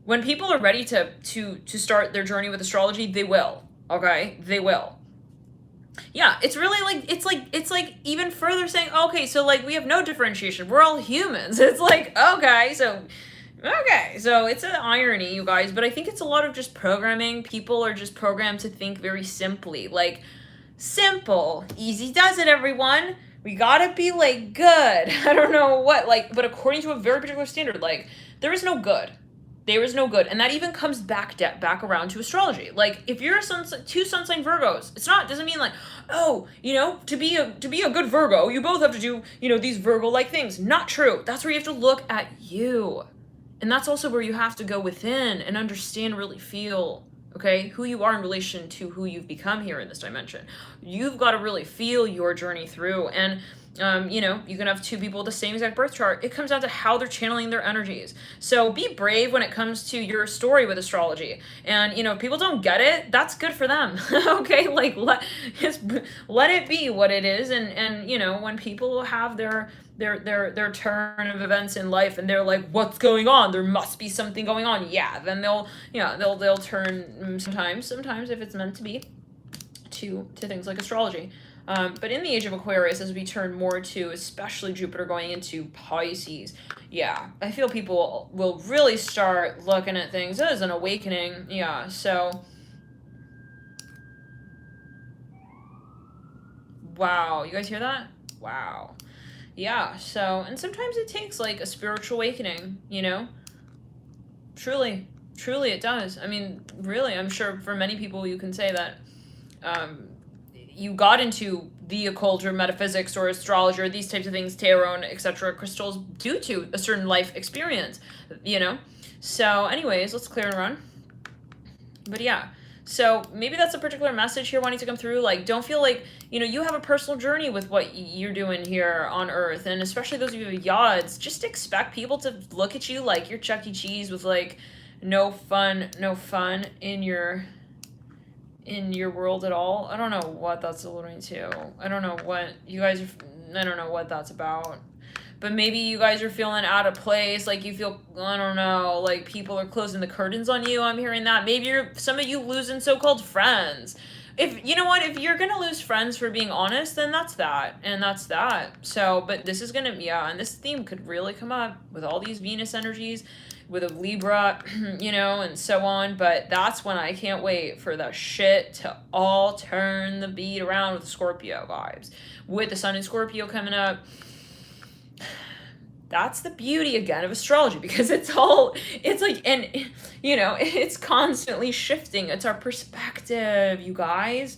When people are ready to start their journey with astrology, they will. Okay? They will. Yeah, it's really like, it's like even further saying, okay, so, like, we have no differentiation. We're all humans. It's like, okay, so it's an irony, you guys, but I think it's a lot of just programming. People are just programmed to think very simply. Like, simple. Easy does it, everyone. We gotta be, like, good. I don't know what, like, but according to a very particular standard, like, there is no good. There is no good. And that even comes back around to astrology. Like, if you're two sun sign Virgos, doesn't mean like, oh, you know, to be a good Virgo, you both have to do, you know, these Virgo-like things. Not true. That's where you have to look at you. And that's also where you have to go within and understand, really feel, okay, who you are in relation to who you've become here in this dimension. You've got to really feel your journey through. And, you know, you can have two people with the same exact birth chart. It comes down to how they're channeling their energies. So be brave when it comes to your story with astrology. And, you know, if people don't get it, that's good for them. Okay, like, let it be what it is. And you know, when people have their turn of events in life and they're like, what's going on? There must be something going on. Yeah, then they'll turn sometimes if it's meant to be to things like astrology. But in the age of Aquarius, as we turn more to, especially Jupiter going into Pisces, yeah, I feel people will really start looking at things as an awakening. Yeah, so wow, you guys hear that? Wow. Yeah, so, and sometimes it takes, like, a spiritual awakening, you know? Truly it does. I mean, really, I'm sure for many people you can say that you got into the occult or metaphysics or astrology or these types of things, tarot and etc., crystals, due to a certain life experience, you know? So, anyways, let's clear and run. But yeah. So maybe that's a particular message here wanting to come through. Like, don't feel like, you know, you have a personal journey with what you're doing here on Earth. And especially those of you with yachts, just expect people to look at you like you're Chuck E. Cheese with, like, no fun in your world at all. I don't know what that's alluding to. I don't know what you guys are, I don't know what that's about. But maybe you guys are feeling out of place, like you feel, I don't know, like people are closing the curtains on you. I'm hearing that. Maybe some of you losing so-called friends. If, you know what, if you're gonna lose friends for being honest, then that's that, and that's that. So, but this is gonna, yeah, and this theme could really come up with all these Venus energies, with a Libra, you know, and so on. But that's when I can't wait for the shit to all turn the beat around with Scorpio vibes. With the sun in Scorpio coming up, that's the beauty again of astrology, because it's like, and you know, it's constantly shifting. It's our perspective, you guys.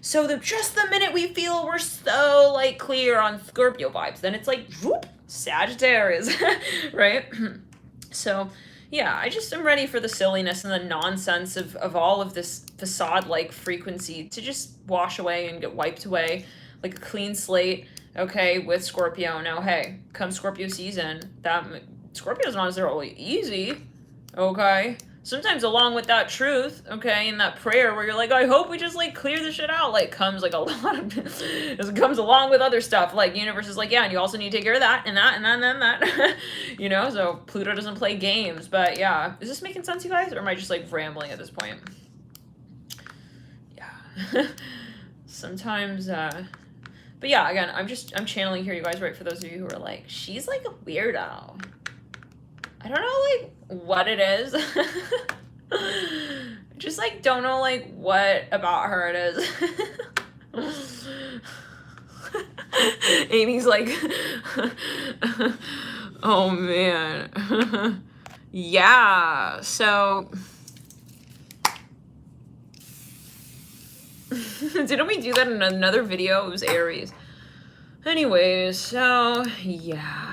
So just the minute we feel we're so, like, clear on Scorpio vibes, then it's like, whoop, Sagittarius, right? So yeah, I just am ready for the silliness and the nonsense of all of this facade-like frequency to just wash away and get wiped away like a clean slate. Okay, with Scorpio. Now, hey, come Scorpio season, that Scorpio's not necessarily easy, okay? sometimes along with that truth, okay, and that prayer where you're like, I hope we just like clear this shit out, like comes like a lot of it comes along with other stuff. Like universe is like, yeah, and you also need to take care of that and that and that and that. You know, so Pluto doesn't play games. But yeah, is this making sense, you guys? Or am I just like rambling at this point? Yeah. Sometimes but yeah, again, I'm channeling here, you guys, right? For those of you who are like, she's like a weirdo. I don't know, like, what it is. Just, like, don't know, like, what about her it is. Amy's like, oh, man. Yeah, so... Didn't we do that in another video? It was Aries. Anyways, so, yeah.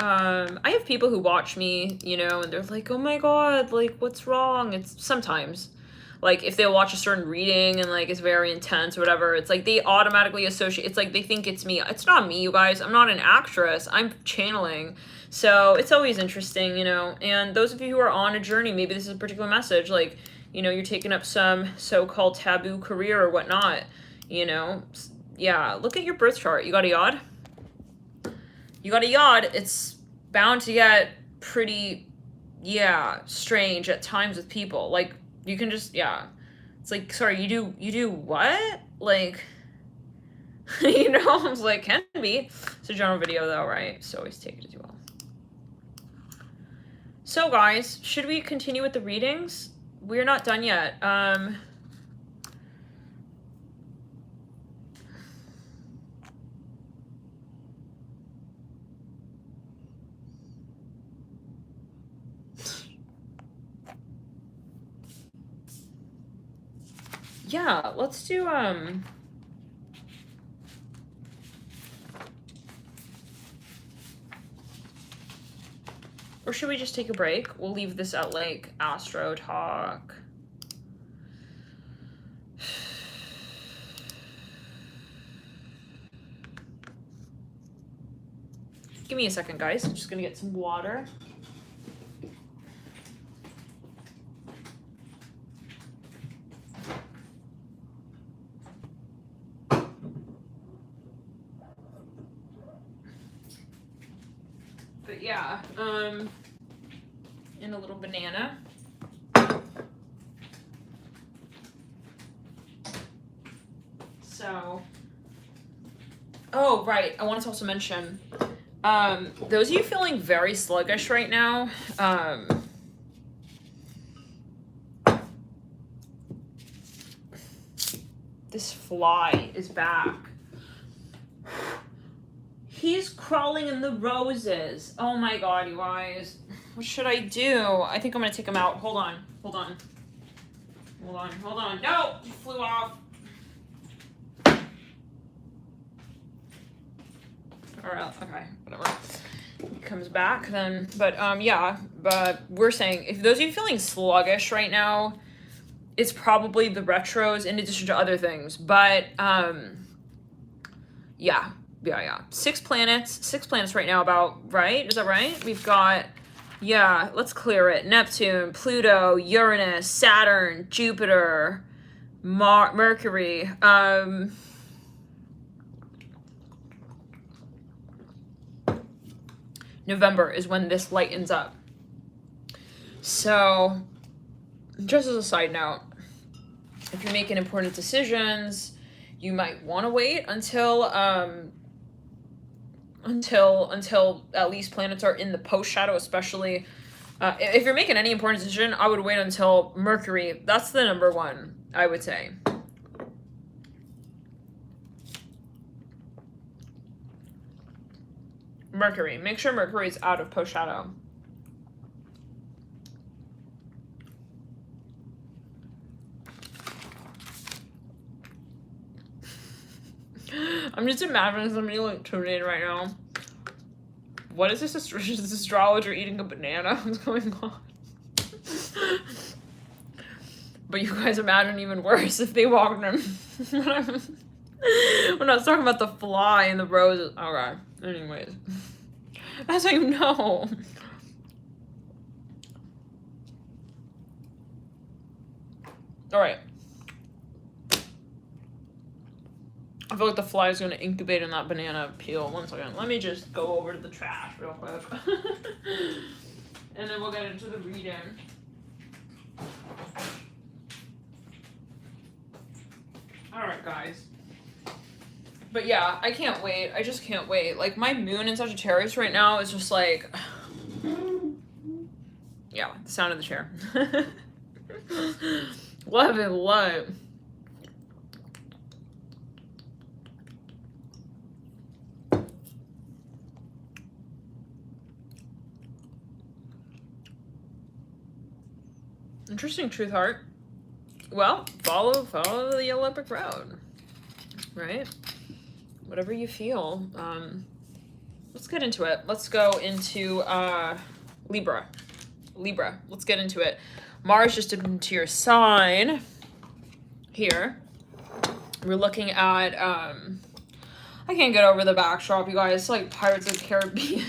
I have people who watch me, you know, and they're like, oh my god, like, what's wrong? It's sometimes, like, if they'll watch a certain reading and, like, it's very intense or whatever, it's like they automatically associate, it's like they think it's me. It's not me, you guys. I'm not an actress. I'm channeling. So it's always interesting, you know, and those of you who are on a journey, maybe this is a particular message, like, you know, you're taking up some so-called taboo career or whatnot, you know. Yeah, look at your birth chart. You got a yod? You got a yod, it's bound to get pretty, yeah, strange at times with people. Like, you can just, yeah. It's like, sorry, you do what? Like, you know, I was like, can be. It's a general video though, right? So always take it as you will. So guys, should we continue with the readings? We're not done yet. Yeah, let's do, or should we just take a break? We'll leave this at, like, Astro talk. Give me a second, guys. I'm just gonna get some water. But yeah, and a little banana. So, oh, right. I wanted to also mention, those of you feeling very sluggish right now, this fly is back. He's crawling in the roses. Oh my god, you guys. What should I do? I think I'm gonna take him out. Hold on. Hold on. Hold on. Hold on. No! He flew off. Alright, okay. Whatever. He comes back then. But, yeah. But we're saying, if those of you feeling sluggish right now, it's probably the retros in addition to other things. But, yeah. Yeah. 6 planets right now about, right? Is that right? We've got, yeah, let's clear it. Neptune, Pluto, Uranus, Saturn, Jupiter, Mercury. November is when this lightens up. So, just as a side note, if you're making important decisions, you might want to wait until at least planets are in the post shadow, especially if you're making any important decision, I would wait until Mercury. That's the number one, I would say. Mercury. Make sure Mercury is out of post shadow. I'm just imagining somebody like tuning in right now. What is this astrologer eating a banana? What's going on? But you guys imagine even worse if they walked in. We're not talking about the fly and the roses. Okay. Anyways. That's how you know. All right. I feel like the fly is going to incubate in that banana peel. One second. Let me just go over to the trash real quick. And then we'll get into the reading. Alright, guys. But yeah, I can't wait. I just can't wait. Like, my moon in Sagittarius right now is just like... Yeah, the sound of the chair. Love it, love it. Interesting, Truth Heart. Well, follow the yellow brick road, right? Whatever you feel. Let's get into it. Let's go into Libra. Let's get into it. Mars just dipped into your sign here. We're looking at I can't get over the backdrop, you guys. It's like Pirates of the Caribbean.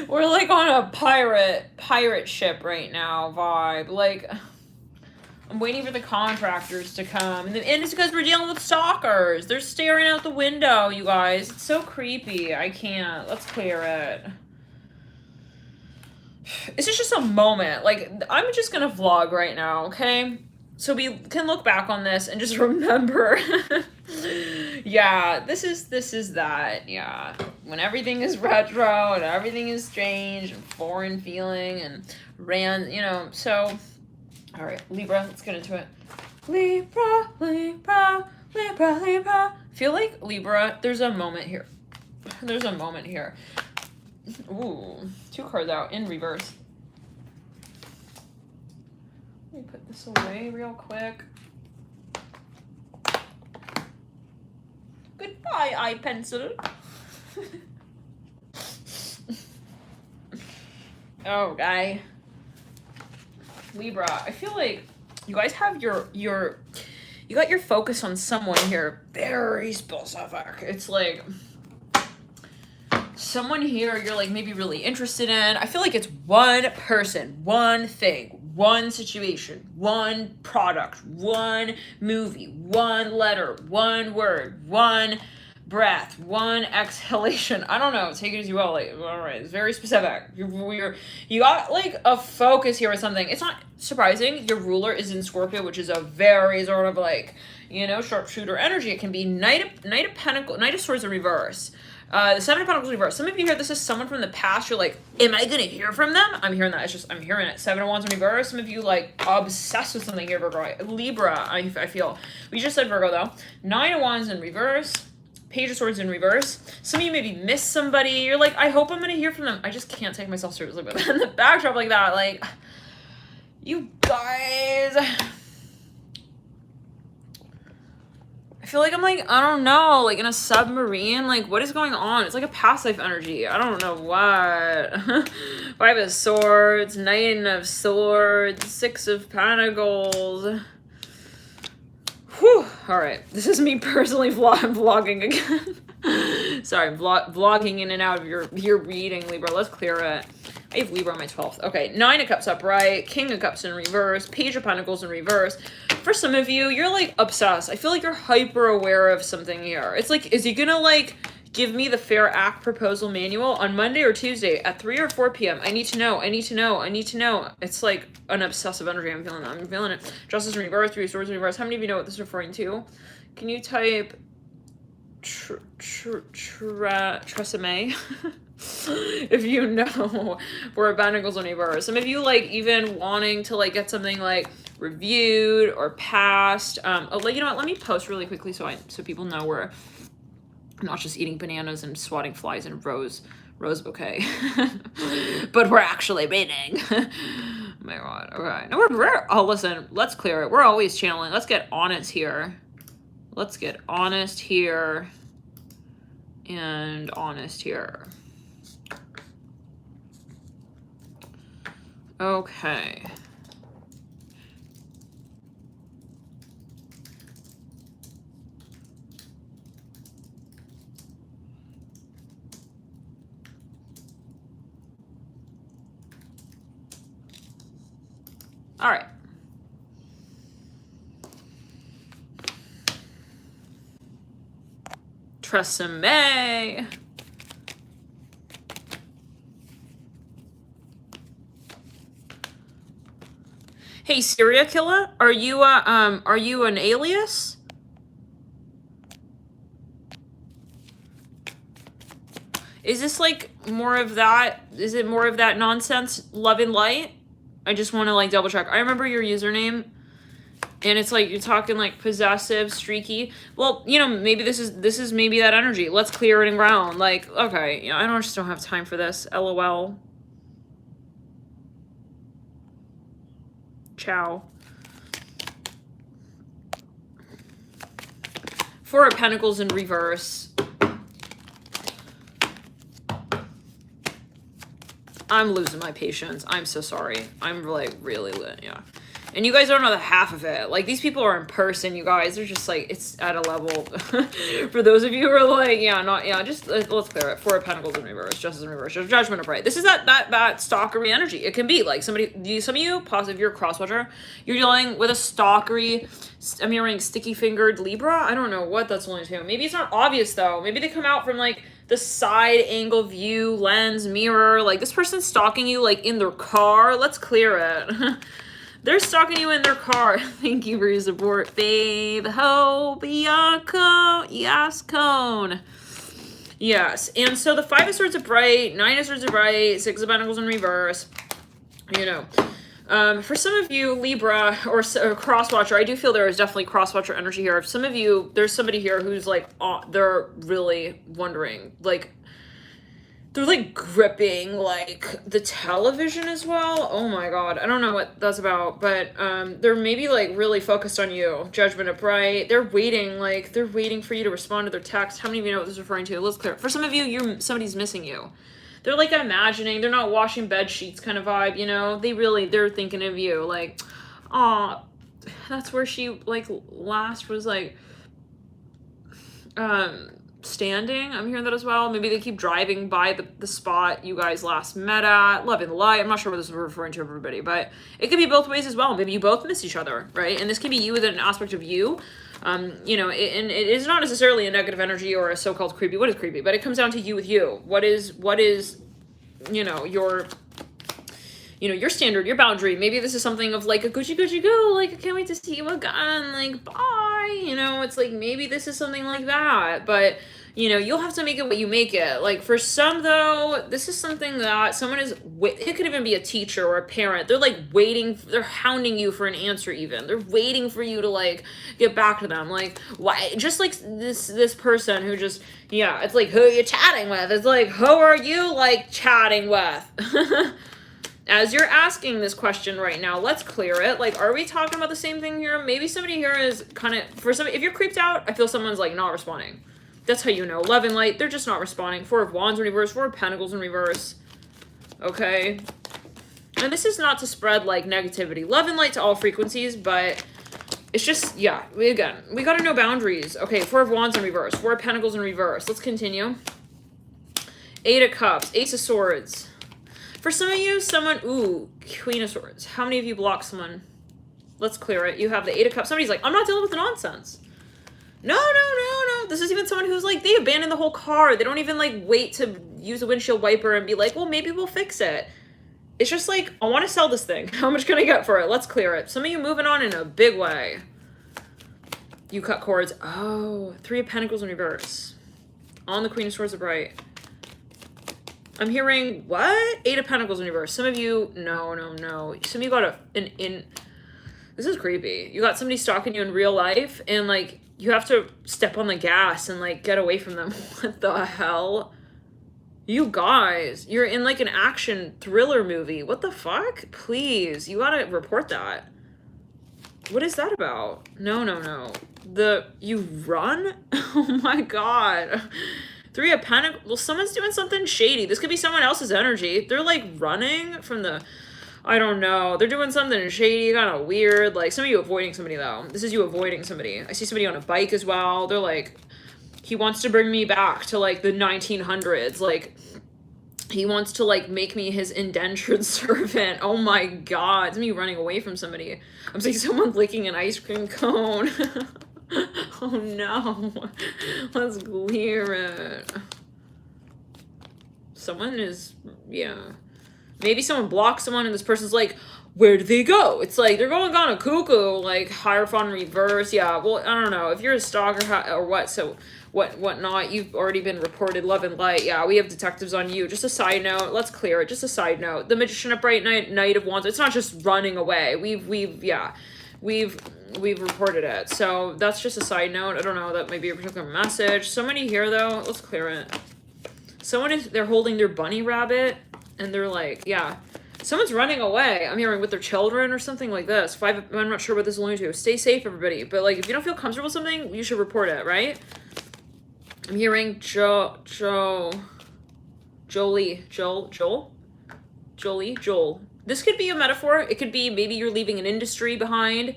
We're like on a pirate ship right now vibe. Like, I'm waiting for the contractors to come. And it's because we're dealing with stalkers. They're staring out the window, you guys. It's so creepy. I can't. Let's clear it. It's just a moment. Like, I'm just gonna vlog right now, okay? So we can look back on this and just remember. Yeah, this is that. Yeah, when everything is retro and everything is strange and foreign feeling and you know. So, all right, Libra, let's get into it. Libra. I feel like Libra. There's a moment here. Ooh, 2 cards out in reverse. Let me put this away real quick. Goodbye, eye pencil. Oh, guy. Libra, I feel like you guys have you got your focus on someone here. Very specific. It's like someone here you're like maybe really interested in. I feel like it's one person, one thing, one situation, one product, one movie, one letter, one word, one breath, one exhalation. I don't know. Take it as you will. Like, all right, it's very specific. You got like a focus here or something. It's not surprising. Your ruler is in Scorpio, which is a very sort of like, you know, sharpshooter energy. It can be Knight of Swords in reverse. The 7 of Pentacles reverse. Some of you hear this is someone from the past. You're like, am I gonna hear from them? I'm hearing that. It's just, I'm hearing it. 7 of Wands in reverse. Some of you like obsessed with something here, Virgo. Libra, I feel. We just said Virgo though. 9 of Wands in reverse. Page of Swords in reverse. Some of you maybe miss somebody. You're like, I hope I'm gonna hear from them. I just can't take myself seriously with the backdrop like that. Like, you guys. I feel like I'm like, I don't know, like in a submarine. Like, what is going on? It's like a past life energy. I don't know what. 5 of Swords, 9 of Swords, 6 of Pentacles. Whew. All right. This is me personally vlogging again. Sorry, vlogging in and out of your reading, Libra. Let's clear it. I have Libra on my 12th. Okay, 9 of Cups upright, King of Cups in reverse, Page of Pentacles in reverse. For some of you, you're like obsessed. I feel like you're hyper aware of something here. It's like, is he gonna like give me the Fair Act proposal manual on Monday or Tuesday at 3 or 4 p.m. I need to know. It's like an obsessive energy. I'm feeling it. Justice in reverse, 3 of Swords in reverse. How many of you know what this is referring to? Can you type Tresemme? If you know where Pentacles in reverse. Some of you like even wanting to like get something like reviewed or passed. Oh, you know what? Let me post really quickly so people know we're not just eating bananas and swatting flies in rose bouquet, but we're actually reading. Oh my God. Okay. No, we're. Oh, listen. Let's clear it. We're always channeling. Let's get honest here. And honest here. Okay. All right. Tresemme. Hey, serial killer, are you an alias? Is this like more of that? Is it more of that nonsense, love and light? I just want to like double check. I remember your username, and it's like you're talking like possessive, streaky. Well, you know, maybe this is maybe that energy. Let's clear it and ground. Like, okay, you know, I just don't have time for this. LOL. Ciao. Four of Pentacles in reverse. I'm losing my patience. I'm so sorry. I'm like really, yeah. And you guys don't know the half of it. Like, these people are in person, you guys. They're just like, it's at a level. For those of you who are like, just let's clear it. Four of Pentacles in reverse, Justice in reverse, Judgment upright. This is that stalkery energy. It can be like some of you, positive, you're a cross-watcher, you're dealing with a stalkery, I'm hearing sticky-fingered Libra. I don't know what that's only to. Maybe it's not obvious, though. Maybe they come out from, like, the side angle view, lens, mirror. Like, this person's stalking you, like, in their car. Let's clear it. They're stalking you in their car. Thank you for your support, babe. Ho, Bianco, yes, cone. Yes, and so the Five of Swords upright, Nine of Swords upright, Six of Pentacles in reverse. You know, for some of you, Libra or cross-watcher, I do feel there is definitely cross-watcher energy here. If some of you, there's somebody here who's like, they're really wondering, like, they're like gripping like the television as well. Oh my god, I don't know what that's about, but they're maybe like really focused on you. Judgment upright. They're waiting for you to respond to their text. How many of you know what this is referring to? Let's clear. For some of you, somebody's missing you. They're like imagining, they're not washing bed sheets kind of vibe, you know? They're thinking of you, like, aw, that's where she like last was like standing. I'm hearing that as well. Maybe they keep driving by the spot you guys last met at. Love and light. I'm not sure what this is referring to, everybody, but it could be both ways as well. Maybe you both miss each other, right? And this can be you with an aspect of you. You know, and it is not necessarily a negative energy or a so-called creepy. What is creepy? But it comes down to you with you. What is, you know, your standard, your boundary. Maybe this is something of like a Gucci goo, like, I can't wait to see you again, like, bye, you know, it's like, maybe this is something like that, but, you know, you'll have to make it what you make it. Like, for some, though, this is something that someone is, it could even be a teacher or a parent, they're, like, waiting, they're hounding you for an answer, even, they're waiting for you to, like, get back to them, like, why, just like this person who just, yeah, it's like, who are you chatting with, it's like, who are you, like, chatting with? As you're asking this question right now, let's clear it. Like, are we talking about the same thing here? Maybe somebody here is kind of, for some, if you're creeped out, I feel someone's like not responding. That's how you know. Love and light, they're just not responding. Four of Wands in reverse, Four of Pentacles in reverse. Okay. And this is not to spread like negativity. Love and light to all frequencies, but it's just, yeah, we got to know boundaries. Okay, Four of Wands in reverse, Four of Pentacles in reverse. Let's continue. Eight of Cups, Ace of Swords. For some of you, ooh, Queen of Swords. How many of you block someone? Let's clear it. You have the Eight of Cups. Somebody's like, I'm not dealing with the nonsense. No. This is even someone who's like, they abandoned the whole car. They don't even like wait to use a windshield wiper and be like, well, maybe we'll fix it. It's just like, I want to sell this thing. How much can I get for it? Let's clear it. Some of you moving on in a big way. You cut cords. Oh, Three of Pentacles in reverse. On the Queen of Swords upright. I'm hearing, what? Eight of Pentacles in reverse. Some of you, no. Some of you got this is creepy. You got somebody stalking you in real life, and, like, you have to step on the gas and, like, get away from them. What the hell? You guys, you're in, like, an action thriller movie. What the fuck? Please, you gotta report that. What is that about? No. You run? Oh my god. Three of Pentacles. Well, someone's doing something shady. This could be someone else's energy. They're like running from the, I don't know. They're doing something shady, kind of weird. Like, some of you avoiding somebody, though. This is you avoiding somebody. I see somebody on a bike as well. They're like, he wants to bring me back to like the 1900s. Like, he wants to like make me his indentured servant. Oh my god. It's me running away from somebody. I'm seeing someone licking an ice cream cone. Oh no. Let's clear it. Someone is, yeah. Maybe someone blocks someone and this person's like, where did they go? It's like, they're going on a cuckoo, like, Hierophant reverse. Yeah, well, I don't know. If you're a stalker or what, so whatnot, you've already been reported love and light. Yeah, we have detectives on you. Just a side note. Let's clear it. Just a side note. The Magician upright, Knight of Wands. It's not just running away. We've reported it. So that's just a side note. I don't know. That might be a particular message. Somebody here, though. Let's clear it. They're holding their bunny rabbit. And they're like, yeah. Someone's running away. I'm hearing with their children or something like this. I'm not sure what this is alluding to. Stay safe, everybody. But, like, if you don't feel comfortable with something, you should report it, right? I'm hearing Joel. This could be a metaphor. It could be maybe you're leaving an industry behind.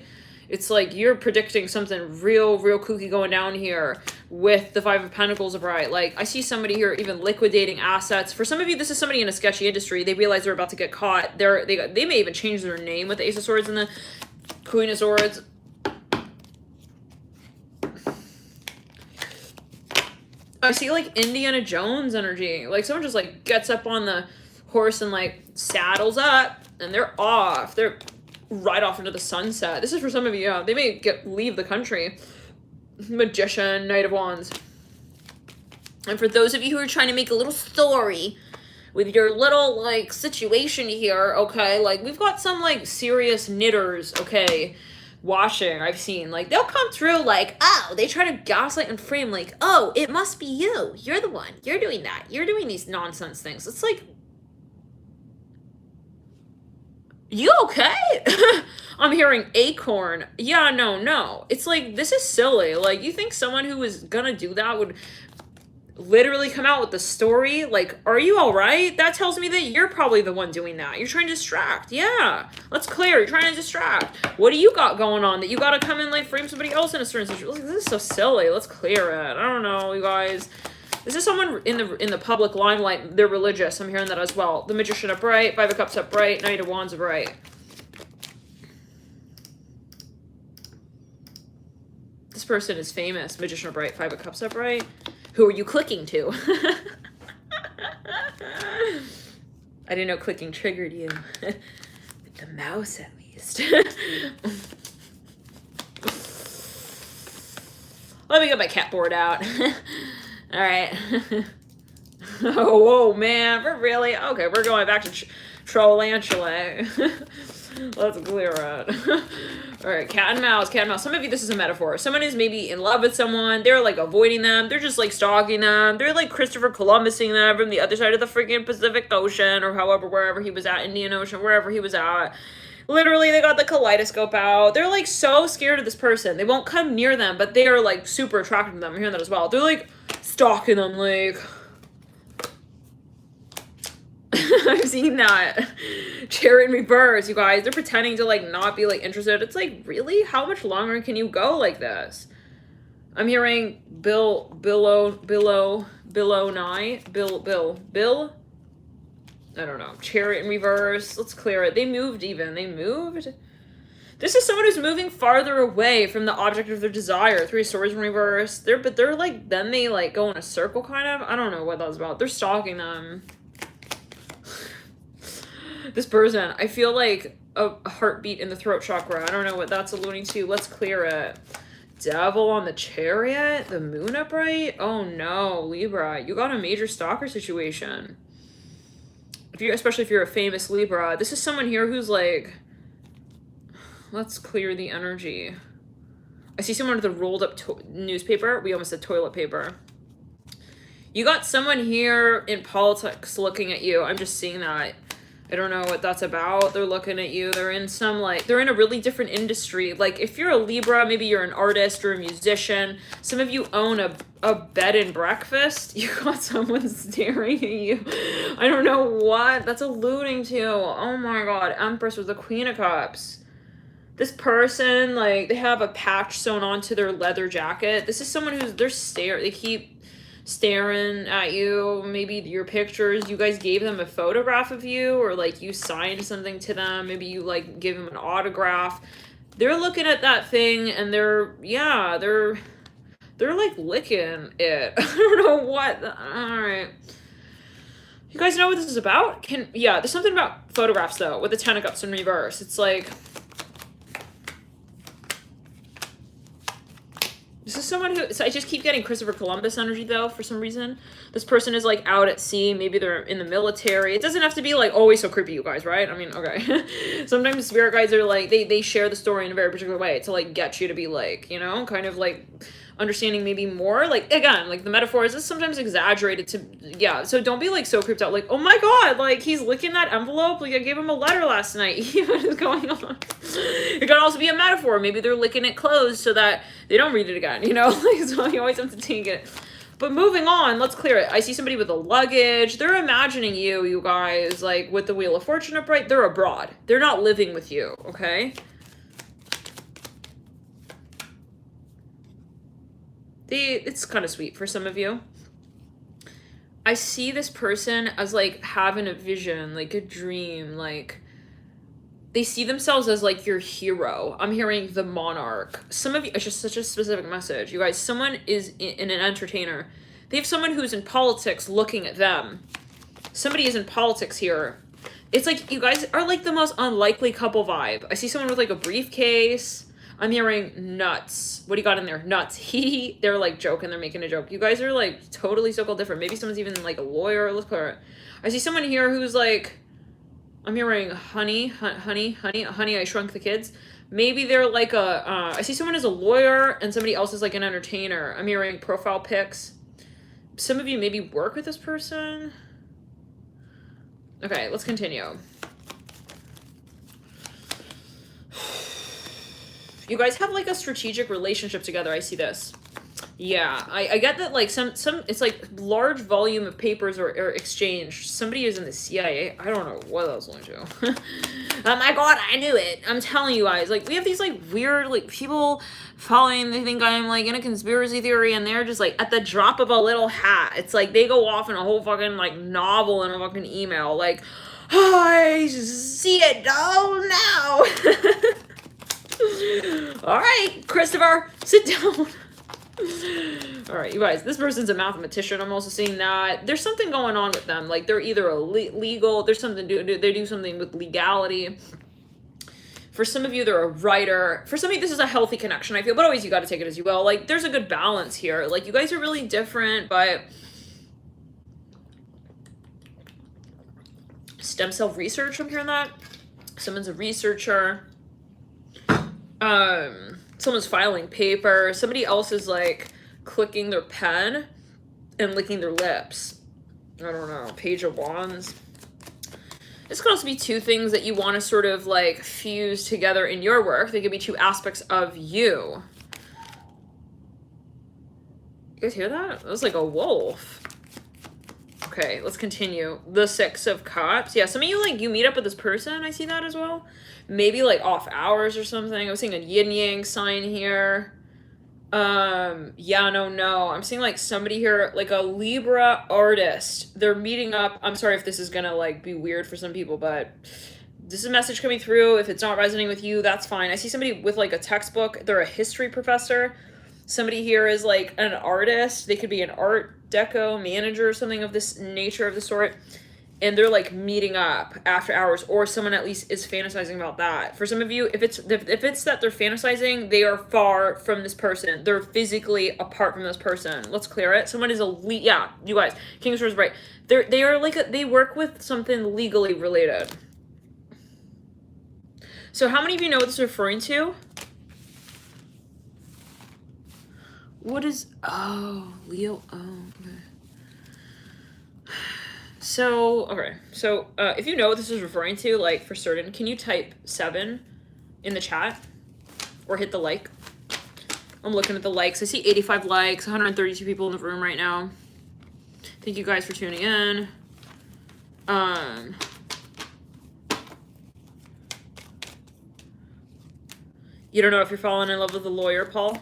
It's like you're predicting something real kooky going down here with the Five of Pentacles upright. Like, I see somebody here even liquidating assets. For some of you, this is somebody in a sketcy industry. They realize they're about to get caught. They may even change their name with the Ace of Swords and the Queen of Swords. I see, like, Indiana Jones energy. Like, someone just, like, gets up on the horse and, like, saddles up, and they're off. They're right off into the sunset. This is for some of you. Yeah, they may leave the country. Magician, Knight of Wands. And for those of you who are trying to make a little story with your little, like, situation here, okay, like, we've got some, like, serious knitters, okay, watching. I've seen, like, they'll come through like, oh, they try to gaslight and frame, like, oh, it must be you. You're the one. You're doing that. You're doing these nonsense things. It's like, you okay? I'm hearing acorn. Yeah, no. It's like, this is silly. Like, you think someone who is gonna do that would literally come out with the story? Like, are you all right? That tells me that you're probably the one doing that. You're trying to distract. Yeah, let's clear. You're trying to distract. What do you got going on that you gotta come and, like, frame somebody else in a certain situation? This is so silly. Let's clear it. I don't know, you guys. This is someone in the public limelight. They're religious. I'm hearing that as well. The Magician upright, Five of Cups upright, Knight of Wands upright. This person is famous. Magician upright, Five of Cups upright. Who are you clicking to? I didn't know clicking triggered you. With the mouse, at least. Let me get my cat board out. All right. Oh, whoa, man. We're really... Okay, we're going back to Trollantula. Let's clear it. All right, cat and mouse. Some of you, this is a metaphor. Someone is maybe in love with someone. They're, like, avoiding them. They're just, like, stalking them. They're, like, Christopher Columbusing them from the other side of the freaking Pacific Ocean, or however, wherever he was at, Indian Ocean, wherever he was at. Literally, they got the kaleidoscope out. They're, like, so scared of this person. They won't come near them, but they are, like, super attracted to them. I'm hearing that as well. They're, like, stalking them, like... I've seen that. Chariot in reverse, you guys. They're pretending to, like, not be, like, interested. It's like, really? How much longer can you go like this? I'm hearing Bill. I don't know. Chariot in reverse. Let's clear it. They moved. This is someone who's moving farther away from the object of their desire. Three of Swords in reverse. They're like, then they, like, go in a circle, kind of. I don't know what that was about. They're stalking them. This person, I feel like a heartbeat in the throat chakra. I don't know what that's alluding to. Let's clear it. Devil on the Chariot. The Moon upright. Oh no, Libra. You got a major stalker situation. Especially if you're a famous Libra. This is someone here who's like... Let's clear the energy. I see someone with a rolled up newspaper. We almost said toilet paper. You got someone here in politics looking at you. I'm just seeing that. I don't know what that's about. They're looking at you. They're in some, like, they're in a really different industry. Like, if you're a Libra, maybe you're an artist or a musician. Some of you own a bed and breakfast. You got someone staring at you. I don't know what that's alluding to. Oh my God. Empress with the Queen of Cups. This person, like, they have a patch sewn onto their leather jacket. This is someone who's, they keep staring at you. Maybe your pictures, you guys gave them a photograph of you, or, like, you signed something to them. Maybe you, like, give them an autograph. They're looking at that thing and they're like licking it. I don't know what. All right. You guys know what this is about? There's something about photographs though with the Ten of Cups in reverse. It's like, this is someone who, so I just keep getting Christopher Columbus energy though for some reason. This person is like out at sea. Maybe they're in the military. It doesn't have to be like always so creepy, you guys, right? I mean, okay. Sometimes spirit guides are like, they share the story in a very particular way to like get you to be like, you know, kind of like understanding maybe more. Like, again, like the metaphors is sometimes exaggerated to, yeah. So don't be like so creeped out. Like, oh my God, like he's licking that envelope. Like I gave him a letter last night. What is going on? It could also be a metaphor. Maybe they're licking it closed so that they don't read it again, you know? Like, so you always have to take it. But moving on, let's clear it. I see somebody with a luggage. They're imagining you guys, like with the Wheel of Fortune upright. They're abroad. They're not living with you, okay? It's kind of sweet for some of you. I see this person as like having a vision, like a dream, like they see themselves as like your hero. I'm hearing the monarch. Some of you, it's just such a specific message. You guys, someone is in an entertainer. They have someone who's in politics looking at them. Somebody is in politics here. It's like you guys are like the most unlikely couple vibe. I see someone with like a briefcase. I'm hearing nuts. What do you got in there? Nuts. They're like joking. They're making a joke. You guys are like totally so called different. Maybe someone's even like a lawyer. Let's clear it. I see someone here who's like, I'm hearing honey, I shrunk the kids. Maybe they're like I see someone as a lawyer and somebody else is like an entertainer. I'm hearing profile pics. Some of you maybe work with this person. Okay, let's continue. You guys have like a strategic relationship together. I see this. Yeah, I get that like some it's like large volume of papers or exchange. Somebody is in the CIA. I don't know what else going to. Oh my God, I knew it. I'm telling you guys, like we have these like weird like people following. They think I'm like in a conspiracy theory and they're just like at the drop of a little hat. It's like they go off in a whole fucking like novel in a fucking email. Like, oh, I see it all now. All right, Christopher, sit down. All right, you guys, this person's a mathematician. I'm also seeing that there's something going on with them. Like they're either a legal, there's something to do, they do something with legality. For some of you, they're a writer. For some of you, this is a healthy connection, I feel, but always you got to take it as you will. Like there's a good balance here. Like you guys are really different, but stem cell research, I'm hearing that. Someone's a researcher. Someone's filing paper. Somebody else is like clicking their pen and licking their lips. I don't know. Page of Wands. This could also be two things that you want to sort of like fuse together in your work. They could be two aspects of you. You guys hear that? That was like a wolf. Okay, let's continue. The Six of Cups. Yeah, some of you like you meet up with this person. I see that as well. Maybe like off hours or something. I was seeing a yin yang sign here. Yeah, no. I'm seeing like somebody here, like a Libra artist. They're meeting up. I'm sorry if this is gonna like be weird for some people, but this is a message coming through. If it's not resonating with you, that's fine. I see somebody with like a textbook. They're a history professor. Somebody here is like an artist. They could be an art deco manager or something of this nature, of the sort. And they're like meeting up after hours, or someone at least is fantasizing about that. For some of you, if it's that they're fantasizing, they are far from this person. They're physically apart from this person. Let's clear it. Someone is yeah, you guys, King of Swords, right? They are like they work with something legally related. So how many of you know what this is referring to? What is Leo? Oh, okay. So, okay. So, if you know what this is referring to, like, for certain, can you type 7 in the chat? Or hit the like? I'm looking at the likes. I see 85 likes, 132 people in the room right now. Thank you guys for tuning in. You don't know if you're falling in love with a lawyer, Paul?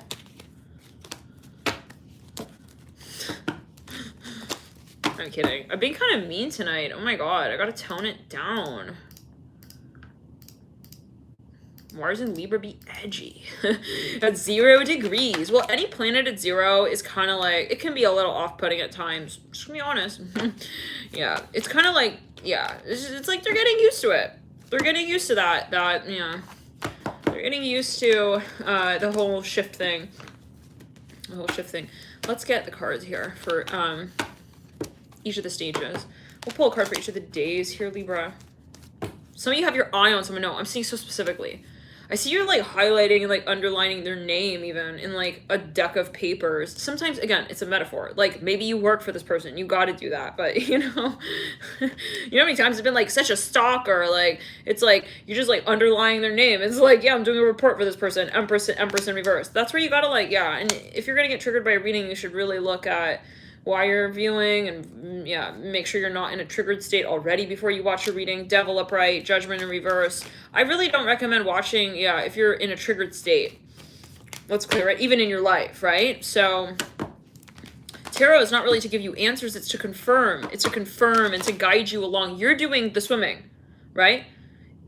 I'm kidding. I'm being kind of mean tonight. Oh my God, I gotta tone it down. Mars in Libra be edgy. At 0 degrees. Well, any planet at 0 is kind of like, it can be a little off-putting at times. Just gonna be honest. Yeah, it's kind of like, yeah, it's like they're getting used to it. They're getting used to that, yeah. They're getting used to the whole shift thing. The whole shift thing. Let's get the cards here for each of the stages. We'll pull a card for each of the days here, Libra. Some of you have your eye on someone. No, I'm seeing so specifically. I see you're like highlighting and like underlining their name even in like a deck of papers. Sometimes, again, it's a metaphor. Like maybe you work for this person. You got to do that. But you know, you know how many times it's been like such a stalker. Like it's like you're just like underlining their name. It's like, yeah, I'm doing a report for this person. Empress in reverse. That's where you got to like, yeah. And if you're going to get triggered by a reading, you should really look at why you're viewing and yeah, make sure you're not in a triggered state already before you watch your reading. Devil upright, Judgment in reverse. I really don't recommend watching, yeah, if you're in a triggered state. Let's clear it, even in your life, right? So tarot is not really to give you answers, it's to confirm. It's to confirm and to guide you along. You're doing the swimming, right?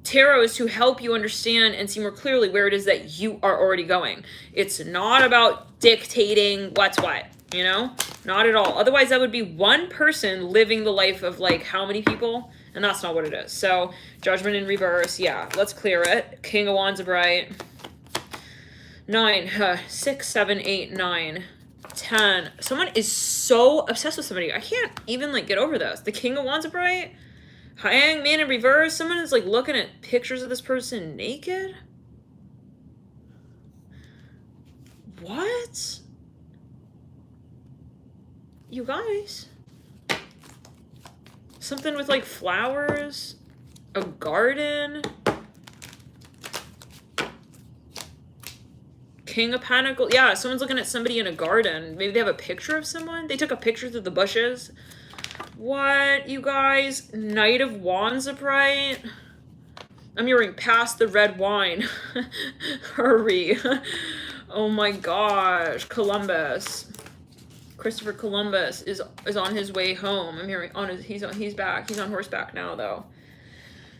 Tarot is to help you understand and see more clearly where it is that you are already going. It's not about dictating what's what. You know, not at all. Otherwise, that would be one person living the life of like how many people? And that's not what it is. So Judgment in reverse. Yeah, let's clear it. King of Wands upright. 9, 6, 7, 8, 9, 10. Someone is so obsessed with somebody. I can't even like get over this. The King of Wands upright. Hangman in reverse. Someone is like looking at pictures of this person naked. What? You guys, something with like flowers, a garden, King of Pentacles. Yeah, someone's looking at somebody in a garden. Maybe they have a picture of someone. They took a picture through the bushes. What, you guys? Knight of Wands upright. I'm hearing past the red wine. Hurry. Oh my gosh, Columbus. Christopher Columbus is on his way home. I'm hearing he's back. He's on horseback now though.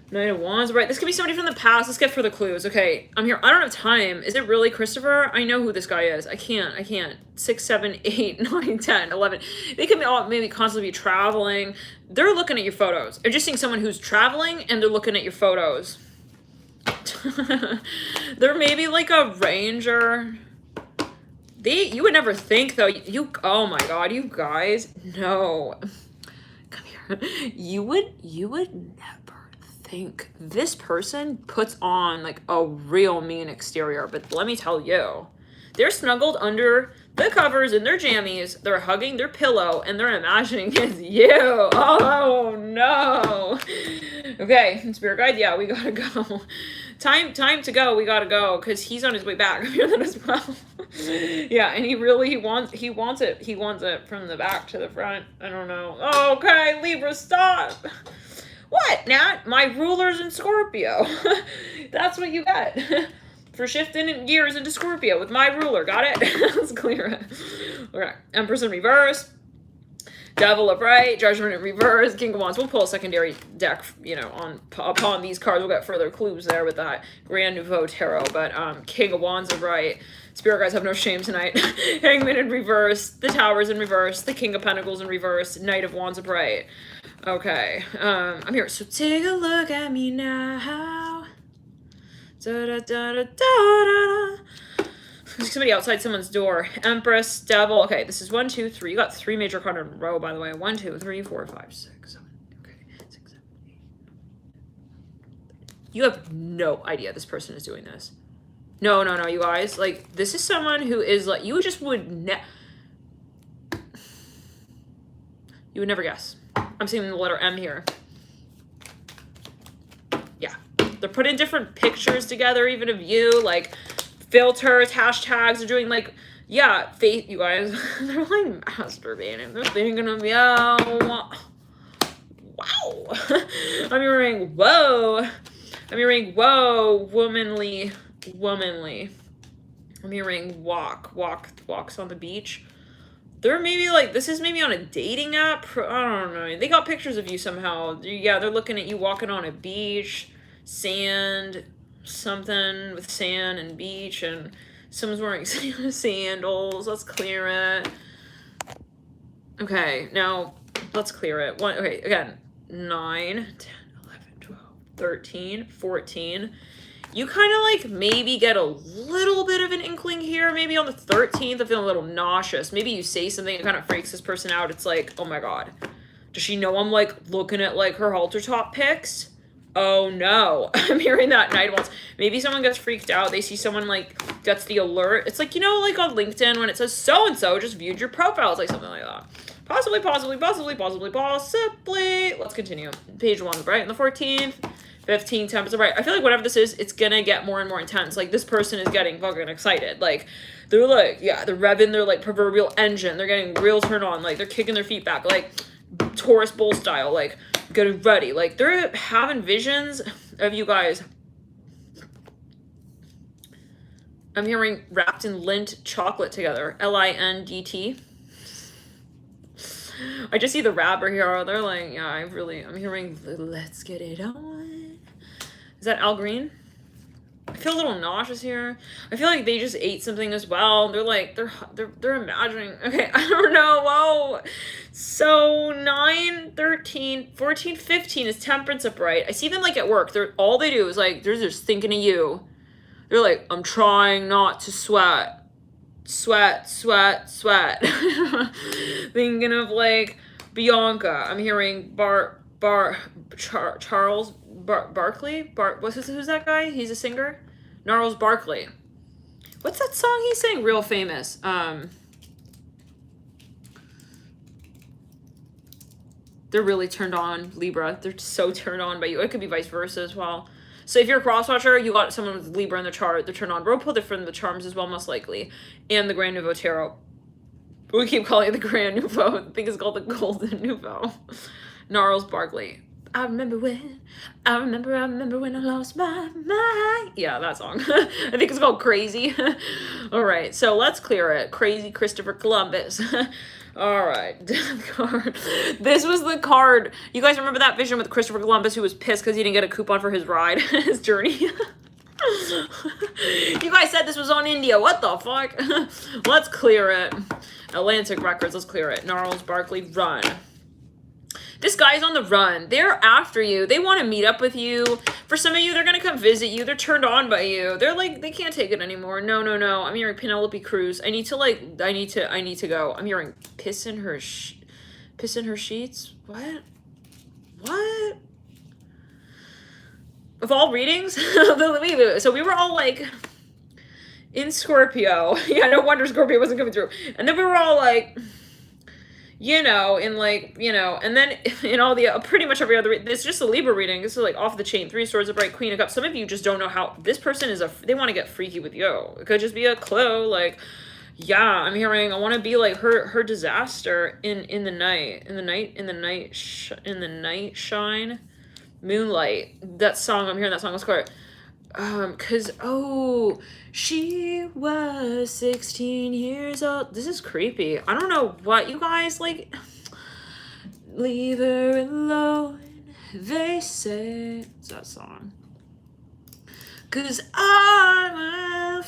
Knight of Wands, right? This could be somebody from the past. Let's get further clues. Okay, I'm here. I don't have time. Is it really Christopher? I know who this guy is. I can't. 6, 7, 8, 9, 10, 11. They could be all maybe constantly be traveling. They're looking at your photos. I'm just seeing someone who's traveling and they're looking at your photos. They're maybe like a ranger. You would never think though, oh my god, you guys, no. Come here. You would never think this person puts on like a real mean exterior, but let me tell you, they're snuggled under the covers in their jammies, they're hugging their pillow, and they're imagining it's you. Oh no. Okay, Spirit Guide, yeah, we gotta go. Time to go. We gotta go because he's on his way back. I'm hearing that as well. Yeah, and he wants it. He wants it from the back to the front. I don't know. Okay, Libra, stop. What, Nat? My ruler's in Scorpio. That's what you get for shifting gears into Scorpio with my ruler. Got it? Let's clear it. Okay, Empress in reverse. Devil upright, Judgment in reverse, King of Wands. We'll pull a secondary deck, you know, upon these cards. We'll get further clues there with that Grand Nouveau Tarot. But King of Wands upright. Spirit guides have no shame tonight. Hangman in reverse, the Towers in reverse, the King of Pentacles in reverse, Knight of Wands upright. Okay, I'm here. So take a look at me now. Da da da da da da. There's somebody outside someone's door. Empress, Devil. Okay, this is 1, 2, 3. You got 3 major cards in a row, by the way. 1, 2, 3, 4, 5, 6, 7. Okay, 6, 7, 8. You have no idea this person is doing this. No, you guys. Like, this is someone who is like, you just would you would never guess. I'm seeing the letter M here. Yeah. They're putting different pictures together, even of you, like filters, hashtags. They're doing like, yeah, faith, you guys. They're like masturbating. They're thinking of, wow. I'm hearing, whoa. I'm hearing, whoa, womanly. I'm hearing walks on the beach. They're maybe like, this is maybe on a dating app. I don't know. They got pictures of you somehow. Yeah, they're looking at you walking on a beach, sand, something with sand and beach, and someone's wearing sandals. Let's clear it. Okay, now let's clear it. Okay, again, 9, 10, 11, 12, 13, 14. You kind of like maybe get a little bit of an inkling here. Maybe on the 13th, I'm feeling a little nauseous. Maybe you say something that kind of freaks this person out. It's like, oh my God, does she know I'm like looking at like her halter top pics? Oh no, I'm hearing that night once. Maybe someone gets freaked out. They see someone like gets the alert. It's like, you know, like on LinkedIn when it says so-and-so just viewed your profile. It's like something like that. Possibly. Let's continue. Page 1, right? On the 14th, 15, temperature, right? I feel like whatever this is, it's gonna get more and more intense. Like this person is getting fucking excited. Like they're like, yeah, they're revving their like proverbial engine. They're getting real turned on. Like they're kicking their feet back, like Taurus bull style, like getting ready. Like they're having visions of you guys. I'm hearing wrapped in lint chocolate together. LINDT. I just see the rapper here. They're like, yeah, I'm hearing let's get it on. Is that Al Green? I feel a little nauseous here. I feel like they just ate something as well. They're like, they're imagining. Okay, I don't know. Whoa. So 9, 13, 14, 15 is temperance upright. I see them like at work. All they do is like, they're just thinking of you. They're like, I'm trying not to sweat. Thinking of like Bianca. I'm hearing Charles Barkley. Who's that guy? He's a singer. Gnarls Barkley. What's that song he sang? Real famous. They're really turned on, Libra. They're so turned on by you. It could be vice versa as well. So if you're a cross-watcher, you got someone with Libra in the chart, they're turned on. Ropo, they're from the charms as well, most likely. And the Grand Nouveau Tarot. We keep calling it the Grand Nouveau. I think it's called the Golden Nouveau. Gnarls Barkley. I remember when I lost my mind. Yeah, that song. I think it's called Crazy. All right, so let's clear it. Crazy Christopher Columbus. All right, death card. This was the card. You guys remember that vision with Christopher Columbus who was pissed because he didn't get a coupon for his ride, his journey? You guys said this was on India. What the fuck? Let's clear it. Atlantic Records, let's clear it. Gnarls Barkley, run. This guy's on the run. They're after you. They want to meet up with you. For some of you, they're going to come visit you. They're turned on by you. They're like, they can't take it anymore. No. I'm hearing Penelope Cruz. I need to go. I'm hearing piss in her sheets. What? Of all readings? So we were all like in Scorpio. Yeah, no wonder Scorpio wasn't coming through. And then we were all like, you know, in like, you know, and then in all the, pretty much every other, it's just a Libra reading. This is like off the chain, 3 swords, upright, Queen of Cups. Some of you just don't know how, this person is they want to get freaky with you. It could just be a clue, like, yeah, I'm hearing, I want to be like her disaster in the night shine, moonlight. That song, I'm hearing that song, let's call it. Cause, oh, she was 16 years old. This is creepy. I don't know what you guys like. Leave her alone, they say. It's that song. Cause I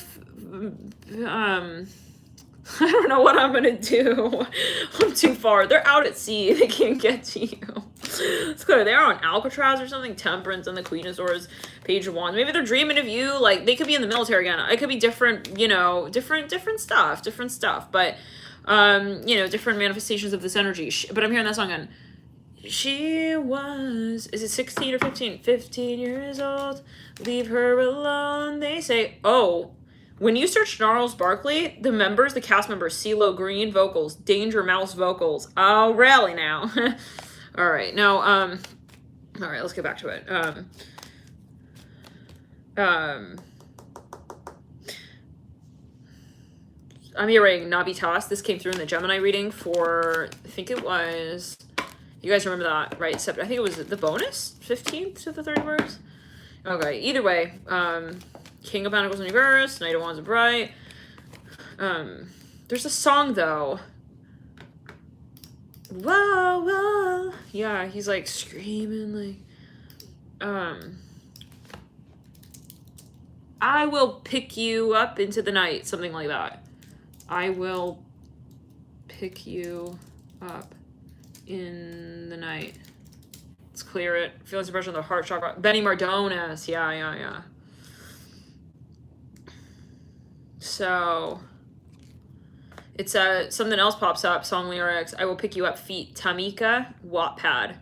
don't know what I'm gonna do. I'm too far. They're out at sea. They can't get to you. It's good. They're on Alcatraz or something. Temperance and the Queen of Swords. Page of Wands. Maybe they're dreaming of you. Like, they could be in the military again. It could be different, you know, different stuff. But, you know, different manifestations of this energy. But I'm hearing that song again. She was, is it 16 or 15? 15 years old. Leave her alone, they say. Oh, when you search Gnarls Barkley, the cast members, CeeLo Green vocals, Danger Mouse vocals. Oh, really now? All right, now, all right, let's get back to it. I'm hearing Navitas. This came through in the Gemini reading for, I think it was, you guys remember that, right? I think it was the bonus, 15th to the 31st. Okay, either way, King of Pentacles in reverse, Knight of Wands upright. There's a song though. Whoa. Yeah, he's like screaming like, I will pick you up into the night, something like that. I will pick you up in the night. Let's clear it. Feeling suppression of the heart chakra. Benny Mardones. Yeah. So it's something else pops up. Song lyrics. I will pick you up. Feet. Tamika. Wattpad.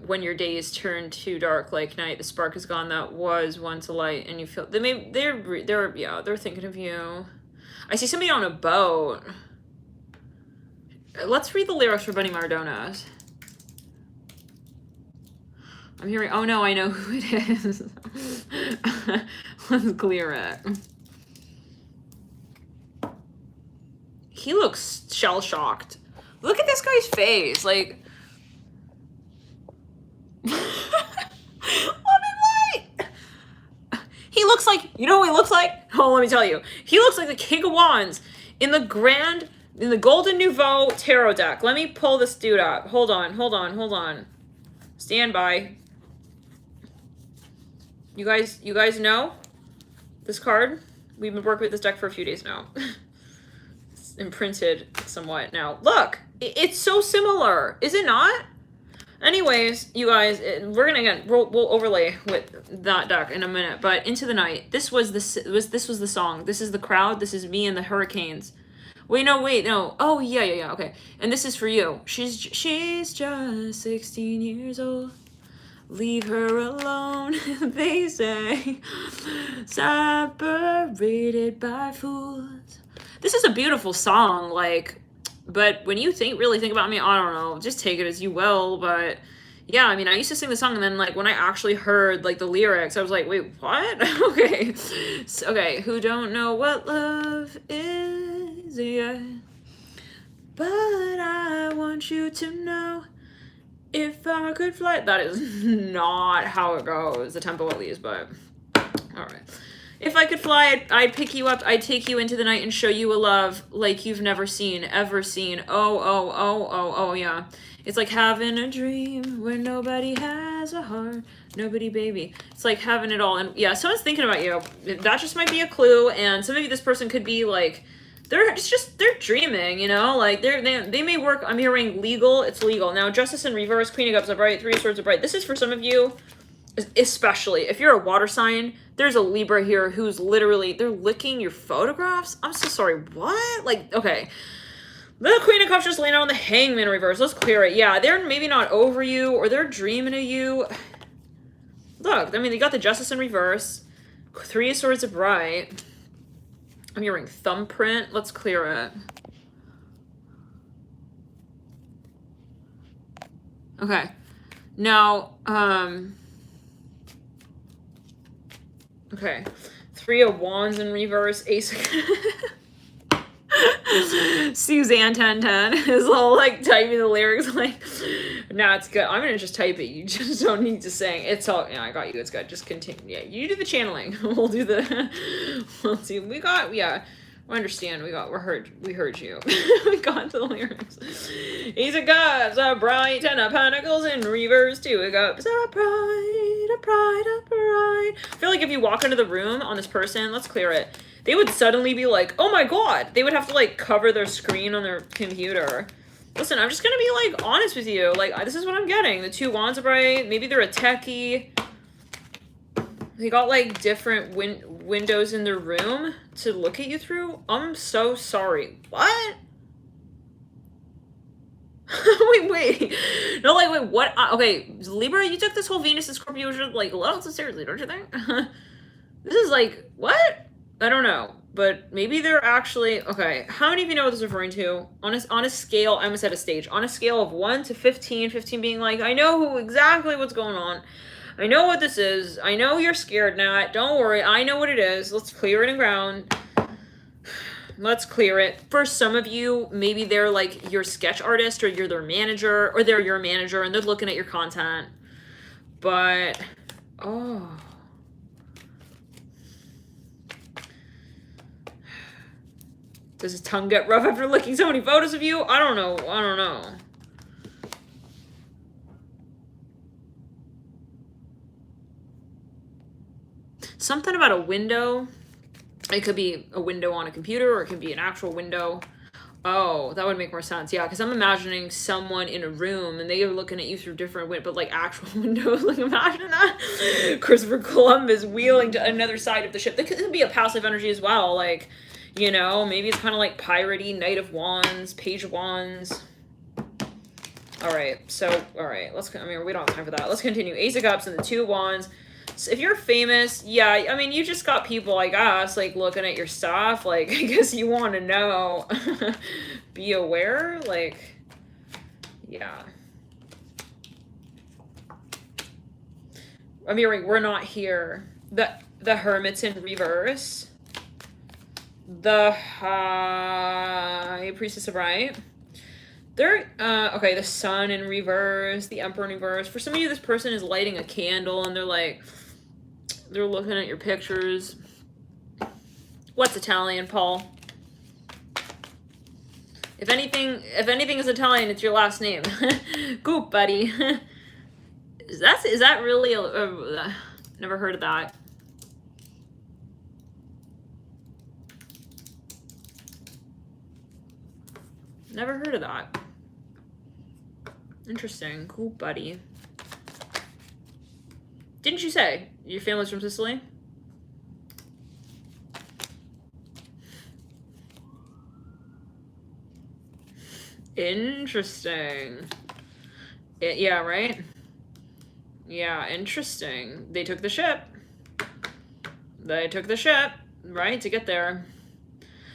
When your days turn too dark like night, the spark is gone that was once a light, and you feel they're thinking of you. I see somebody on a boat. Let's read the lyrics for Benny Mardones. I'm hearing, oh no, I know who it is. Let's clear it. He looks shell-shocked. Look at this guy's face, like. He looks like, you know what he looks like? Oh, let me tell you. He looks like the King of Wands in the Golden Nouveau tarot deck. Let me pull this dude up. Hold on. Stand by. You guys know this card? We've been working with this deck for a few days now. It's imprinted somewhat now. Look, it's so similar, is it not? Anyways, you guys, we're gonna we'll overlay with that deck in a minute. But Into the Night. This was the song. This is the crowd. This is me and the hurricanes. Wait, no. Oh yeah. Okay. And this is for you. She's just 16 years old. Leave her alone, they say. Separated by fools. This is a beautiful song, like. But when you really think about me, I don't know, just take it as you will. But yeah, I mean, I used to sing the song, and then like when I actually heard like the lyrics, I was like, wait, what? Okay. Okay, who don't know what love is yet, but I want you to know, if I could fly. That is not how it goes, the tempo at least, but all right. If I could fly, I'd pick you up, I'd take you into the night and show you a love like you've never seen, ever seen. Oh, yeah. It's like having a dream where nobody has a heart. Nobody, baby. It's like having it all. And yeah, someone's thinking about you. That just might be a clue. And some of you, this person could be like, they're dreaming, you know? Like, they may work, I'm hearing legal, it's legal. Now, Justice in reverse, Queen of Cups upright, Three of Swords upright. This is for some of you, especially if you're a water sign. There's a Libra here who's literally, they're licking your photographs. I'm so sorry. What? Like, okay. The Queen of Cups just laying out on the Hangman reverse. Let's clear it. Yeah, they're maybe not over you, or they're dreaming of you. Look, I mean, they got the Justice in reverse. Three of Swords upright. I'm hearing thumbprint. Let's clear it. Okay. Now, okay. Three of Wands in reverse. Ace of... Suzanne 1010 is all like typing the lyrics like, nah, it's good. I'm gonna just type it. You just don't need to sing. It's all, yeah, I got you. It's good. Just continue. Yeah, you do the channeling. We'll do the, we'll see. We got, yeah, we understand. We heard you. We got the lyrics. Ace of Cups, upright, Ten of Pentacles in reverse, Two of Cups, upright, upright. I feel like if you walk into the room on this person, let's clear it, they would suddenly be like, oh my god. They would have to like cover their screen on their computer. Listen, I'm just gonna be like honest with you. Like, this is what I'm getting. The Two Wands upright. Maybe they're a techie. They got like different windows in their room to look at you through. I'm so sorry. What? wait. No, like, wait, what? Okay, Libra, you took this whole Venus and Scorpio like a little too seriously, don't you think? This is like, what? I don't know, but maybe they're actually, okay, how many of you know what this is referring to? On a scale, I almost said a stage, on a scale of 1 to 15, 15 being like, I know exactly what's going on. I know what this is. I know you're scared, Nat. Don't worry. I know what it is. Let's clear it in ground. Let's clear it. For some of you, maybe they're like your sketch artist, or you're their manager, or they're your manager and they're looking at your content. But, oh. Does his tongue get rough after looking so many photos of you? I don't know. something about a window. It could be a window on a computer, or it could be an actual window. Oh, that would make more sense. Yeah, because I'm imagining someone in a room and they are looking at you through different windows, but like actual windows. Like, imagine that. Christopher Columbus wheeling to another side of the ship. That could be a passive energy as well. Like, you know, maybe it's kind of like piratey, Knight of Wands, Page of Wands. All right, so, all right, I mean, we don't have time for that. Let's continue. Ace of Cups and the Two of Wands. So if you're famous, yeah, I mean, you just got people like us, like, looking at your stuff. Like, I guess you want to know. Be aware. Like, yeah. I'm hearing we're not here. The Hermit's in reverse. The High Priestess of Right. They're, okay, the Sun in reverse, the Emperor in reverse. For some of you, this person is lighting a candle and they're like, they're looking at your pictures. What's Italian, Paul? If anything is Italian, it's your last name. Goop, buddy. Is that really never heard of that. Never heard of that. Interesting. Cool, buddy. Didn't you say your family's from Sicily? Interesting. Yeah, right? Yeah, interesting. They took the ship. They took the ship, right, to get there.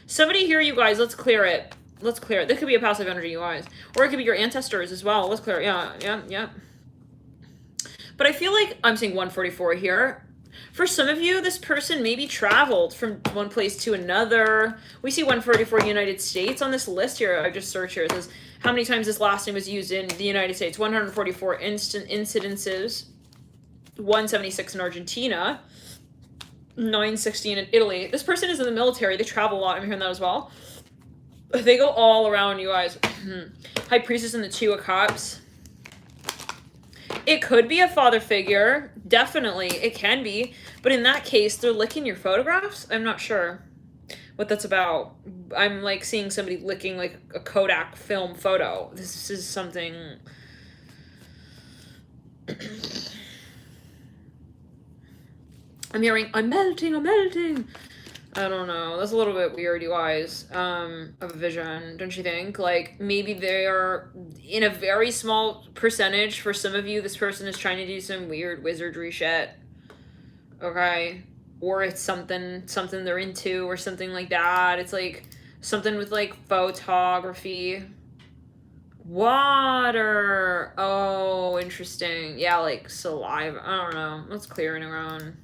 Somebody here, you guys, let's clear it. Let's clear it. This could be a passive energy, you guys. Or it could be your ancestors as well. Let's clear it. Yeah. But I feel like I'm seeing 144 here. For some of you, this person maybe traveled from one place to another. We see 144 United States on this list here. I just searched here. It says how many times this last name was used in the United States. 144 incidences. 176 in Argentina. 916 in Italy. This person is in the military. They travel a lot. I'm hearing that as well. They go all around, you guys. High Priestess and the Two of Cups. It could be a father figure. Definitely. It can be. But in that case, they're licking your photographs? I'm not sure what that's about. I'm like seeing somebody licking like a Kodak film photo. This is something... I'm hearing, I'm melting. I don't know. That's a little bit weird, you guys, of a vision, don't you think? Like, maybe they are, in a very small percentage, for some of you, this person is trying to do some weird wizardry shit. Okay? Or it's something they're into, or something like that. It's like, something with, like, photography. Water! Oh, interesting. Yeah, like, saliva. I don't know. Let's clear it around.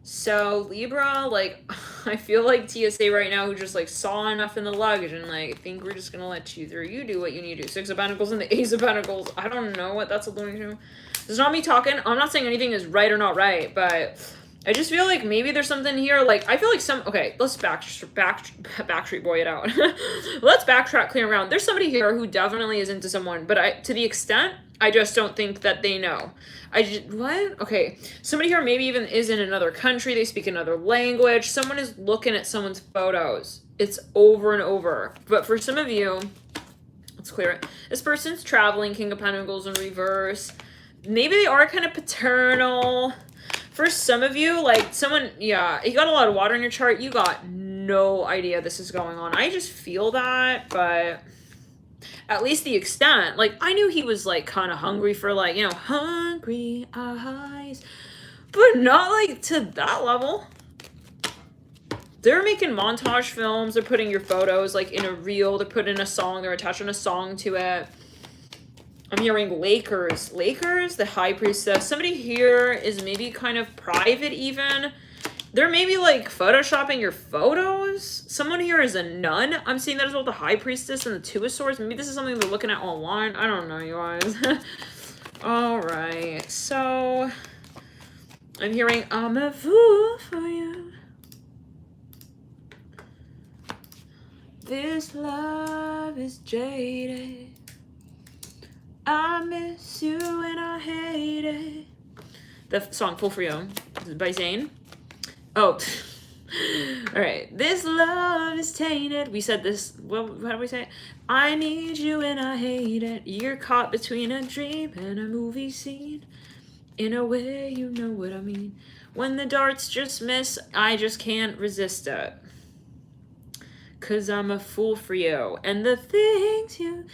So, Libra, like, I feel like TSA right now who just, like, saw enough in the luggage and, like, I think we're just gonna let you through. You do what you need to do. Six of Pentacles and the Ace of Pentacles. I don't know what that's alluding to. This is not me talking. I'm not saying anything is right or not right, but I just feel like maybe there's something here. Like, I feel like okay, let's Backstreet Boy it out. Let's backtrack, clear around. There's somebody here who definitely is into someone, but to the extent, I just don't think that they know. What? Okay. Somebody here maybe even is in another country. They speak another language. Someone is looking at someone's photos. It's over and over. But for some of you, let's clear it. This person's traveling, King of Pentacles in reverse. Maybe they are kind of paternal. For some of you, like someone, yeah, you got a lot of water in your chart. You got no idea this is going on. I just feel that, but... at least the extent, like, I knew he was, like, kind of hungry for, like, you know, hungry eyes, but not, like, to that level. They're making montage films, they're putting your photos, like, in a reel, they're putting a song, they're attaching a song to it. I'm hearing Lakers, the High Priestess. Somebody here is maybe kind of private even. They're maybe, like, photoshopping your photos. Someone here is a nun. I'm seeing that as well, the High Priestess and the Two of Swords. Maybe this is something they're looking at online. I don't know, you guys. All right. So, I'm hearing, I'm a fool for you. This love is jaded. I miss you and I hate it. The song Fool for You by Zayn. Oh, all right. This love is tainted. We said this. Well, how do we say it? I need you and I hate it. You're caught between a dream and a movie scene. In a way, you know what I mean. When the darts just miss, I just can't resist it. 'Cause I'm a fool for you. And the things you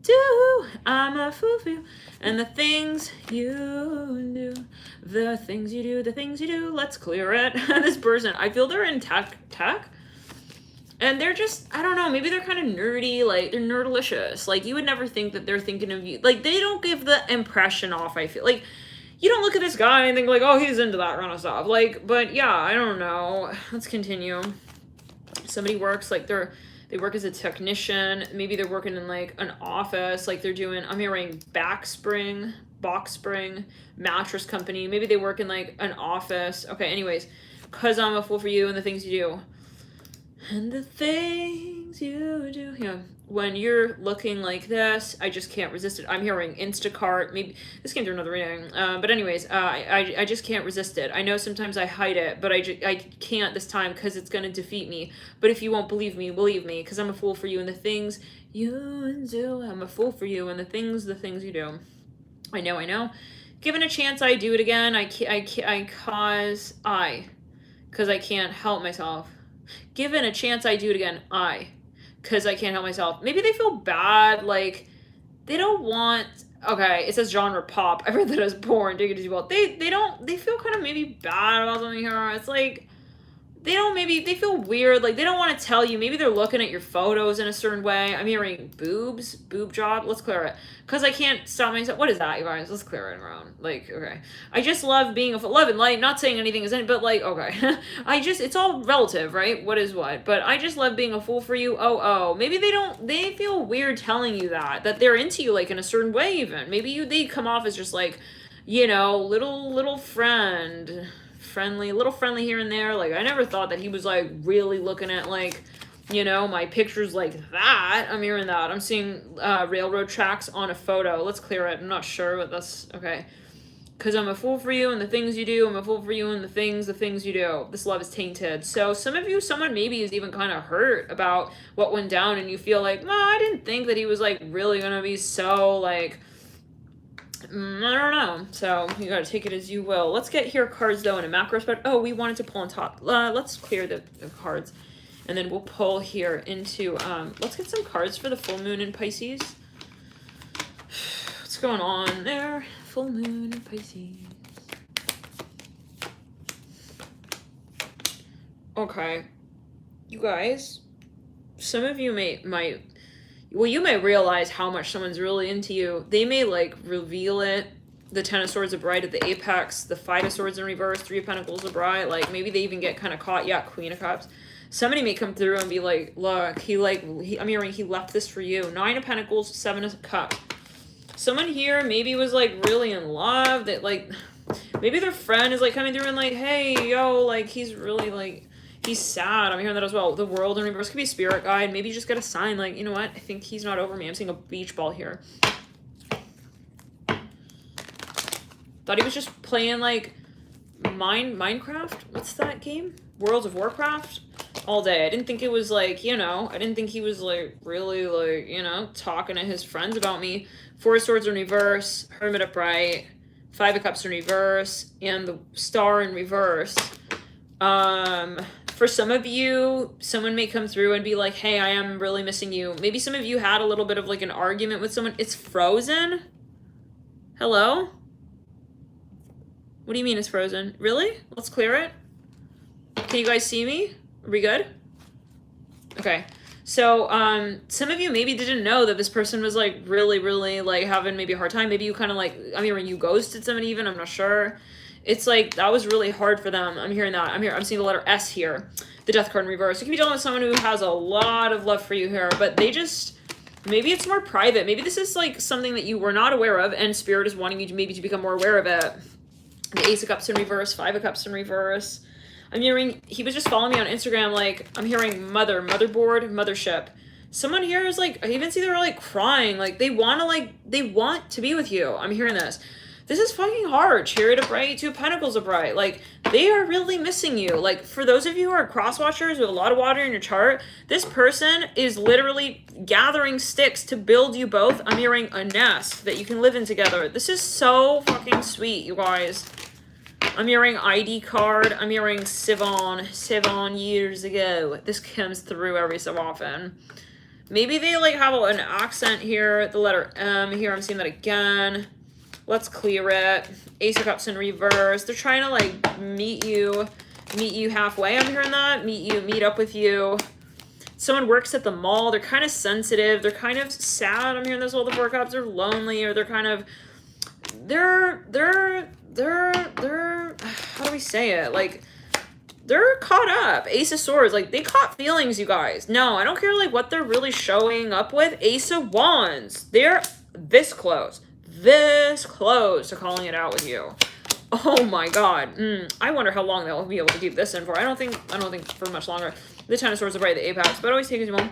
do, I'm a fool for you. And the things you do, the things you do, the things you do, let's clear it. This person, I feel they're in tech. And they're just, I don't know, maybe they're kind of nerdy, like, they're nerdalicious. Like, you would never think that they're thinking of you. Like, they don't give the impression off, I feel. Like, you don't look at this guy and think, like, oh, he's into that kind of stuff. Like, but yeah, I don't know. Let's continue. Somebody works, like, they work as a technician. Maybe they're working in, like, an office. Like, they're doing, I'm hearing box spring, mattress company. Maybe they work in, like, an office. Okay, anyways. 'Cause I'm a fool for you and the things you do. And the things you do. Yeah. When you're looking like this, I just can't resist it. I'm hearing Instacart. Maybe this came through another reading. But anyways, I just can't resist it. I know sometimes I hide it, but I can't this time because it's going to defeat me. But if you won't believe me, because I'm a fool for you and the things you do. I'm a fool for you and the things you do. I know. Given a chance, I do it again. Because I can't help myself. Given a chance, I do it again. Because I can't help myself. Maybe they feel bad, like, they don't want, okay, it says genre pop. I read that as porn, dig it as well. They feel kind of maybe bad about something here. It's like, they feel weird, like, they don't want to tell you. Maybe they're looking at your photos in a certain way. I'm hearing boob job. Let's clear it. Because I can't stop myself. What is that, you guys? Let's clear it around. Like, okay. I just love being love and light, not saying anything is any, but like, okay. It's all relative, right? What is what? But I just love being a fool for you. Oh. Maybe they feel weird telling you that they're into you, like, in a certain way even. Maybe they come off as just like, you know, little friendly here and there. Like, I never thought that he was, like, really looking at, like, you know, my pictures like that. I'm hearing that. I'm seeing railroad tracks on a photo. Let's clear it. I'm not sure what that's, okay. Because I'm a fool for you and the things you do. I'm a fool for you and the things you do. This love is tainted. So some of you, someone maybe is even kind of hurt about what went down and you feel like, no, I didn't think that he was, like, really going to be so, like, I don't know. So you gotta take it as you will. Let's get here cards though in a macro spot. Oh, we wanted to pull on top. Let's clear the cards, and then we'll pull here into. Let's get some cards for the full moon in Pisces. What's going on there? Full moon in Pisces. Okay, you guys. Some of you might. Well, you may realize how much someone's really into you. They may, like, reveal it. The Ten of Swords, a bride at the apex. The Five of Swords in reverse. Three of Pentacles, a bride. Like, maybe they even get kind of caught. Yeah, Queen of Cups. Somebody may come through and be like, look, I'm hearing he left this for you. Nine of Pentacles, Seven of Cups. Someone here maybe was, like, really in love. That, like, maybe their friend is, like, coming through and, like, hey, yo, like, he's really, like... He's sad. I'm hearing that as well. The World in reverse could be a spirit guide. Maybe you just get a sign like, you know what? I think he's not over me. I'm seeing a beach ball here. Thought he was just playing like Minecraft. What's that game? World of Warcraft? All day. I didn't think it was like, you know, I didn't think he was like really like, you know, talking to his friends about me. Four of Swords in reverse. Hermit upright. Five of Cups in reverse. And the Star in reverse. For some of you, someone may come through and be like, hey, I am really missing you. Maybe some of you had a little bit of like an argument with someone. It's frozen? Hello? What do you mean it's frozen? Really? Let's clear it. Can you guys see me? Are we good? Okay. So, some of you maybe didn't know that this person was like really, really like having maybe a hard time. Maybe you kind of like, I mean, when you ghosted somebody even, I'm not sure. It's like, that was really hard for them. I'm hearing that. I'm seeing the letter S here. The Death card in reverse. You could be dealing with someone who has a lot of love for you here, but they just, maybe it's more private. Maybe this is like something that you were not aware of and Spirit is wanting you to maybe to become more aware of it. The Ace of Cups in reverse, Five of Cups in reverse. I'm hearing, he was just following me on Instagram, like, I'm hearing motherboard, mothership. Someone here is like, I even see they're like crying, like they want to be with you. I'm hearing this. This is fucking hard. Chariot upright, Two of Pentacles upright. Like, they are really missing you. Like, for those of you who are cross watchers with a lot of water in your chart, this person is literally gathering sticks to build you both. I'm hearing a nest that you can live in together. This is so fucking sweet, you guys. I'm hearing ID card. I'm hearing Sivon years ago. This comes through every so often. Maybe they like have an accent here. The letter M here. I'm seeing that again. Let's clear it. Ace of Cups in reverse. They're trying to like meet you halfway. I'm hearing that. Meet up with you. Someone works at the mall. They're kind of sensitive. They're kind of sad. I'm hearing this all the Four Cups. They're lonely, or they're kind of they're how do we say it? Like, they're caught up. Ace of Swords, like, they caught feelings, you guys. No, I don't care like what they're really showing up with. Ace of Wands, they're this close to calling it out with you. Oh my god. I wonder how long they'll be able to keep this in for. I don't think for much longer. The Ten of Swords are right, the Apex, but always take it as well.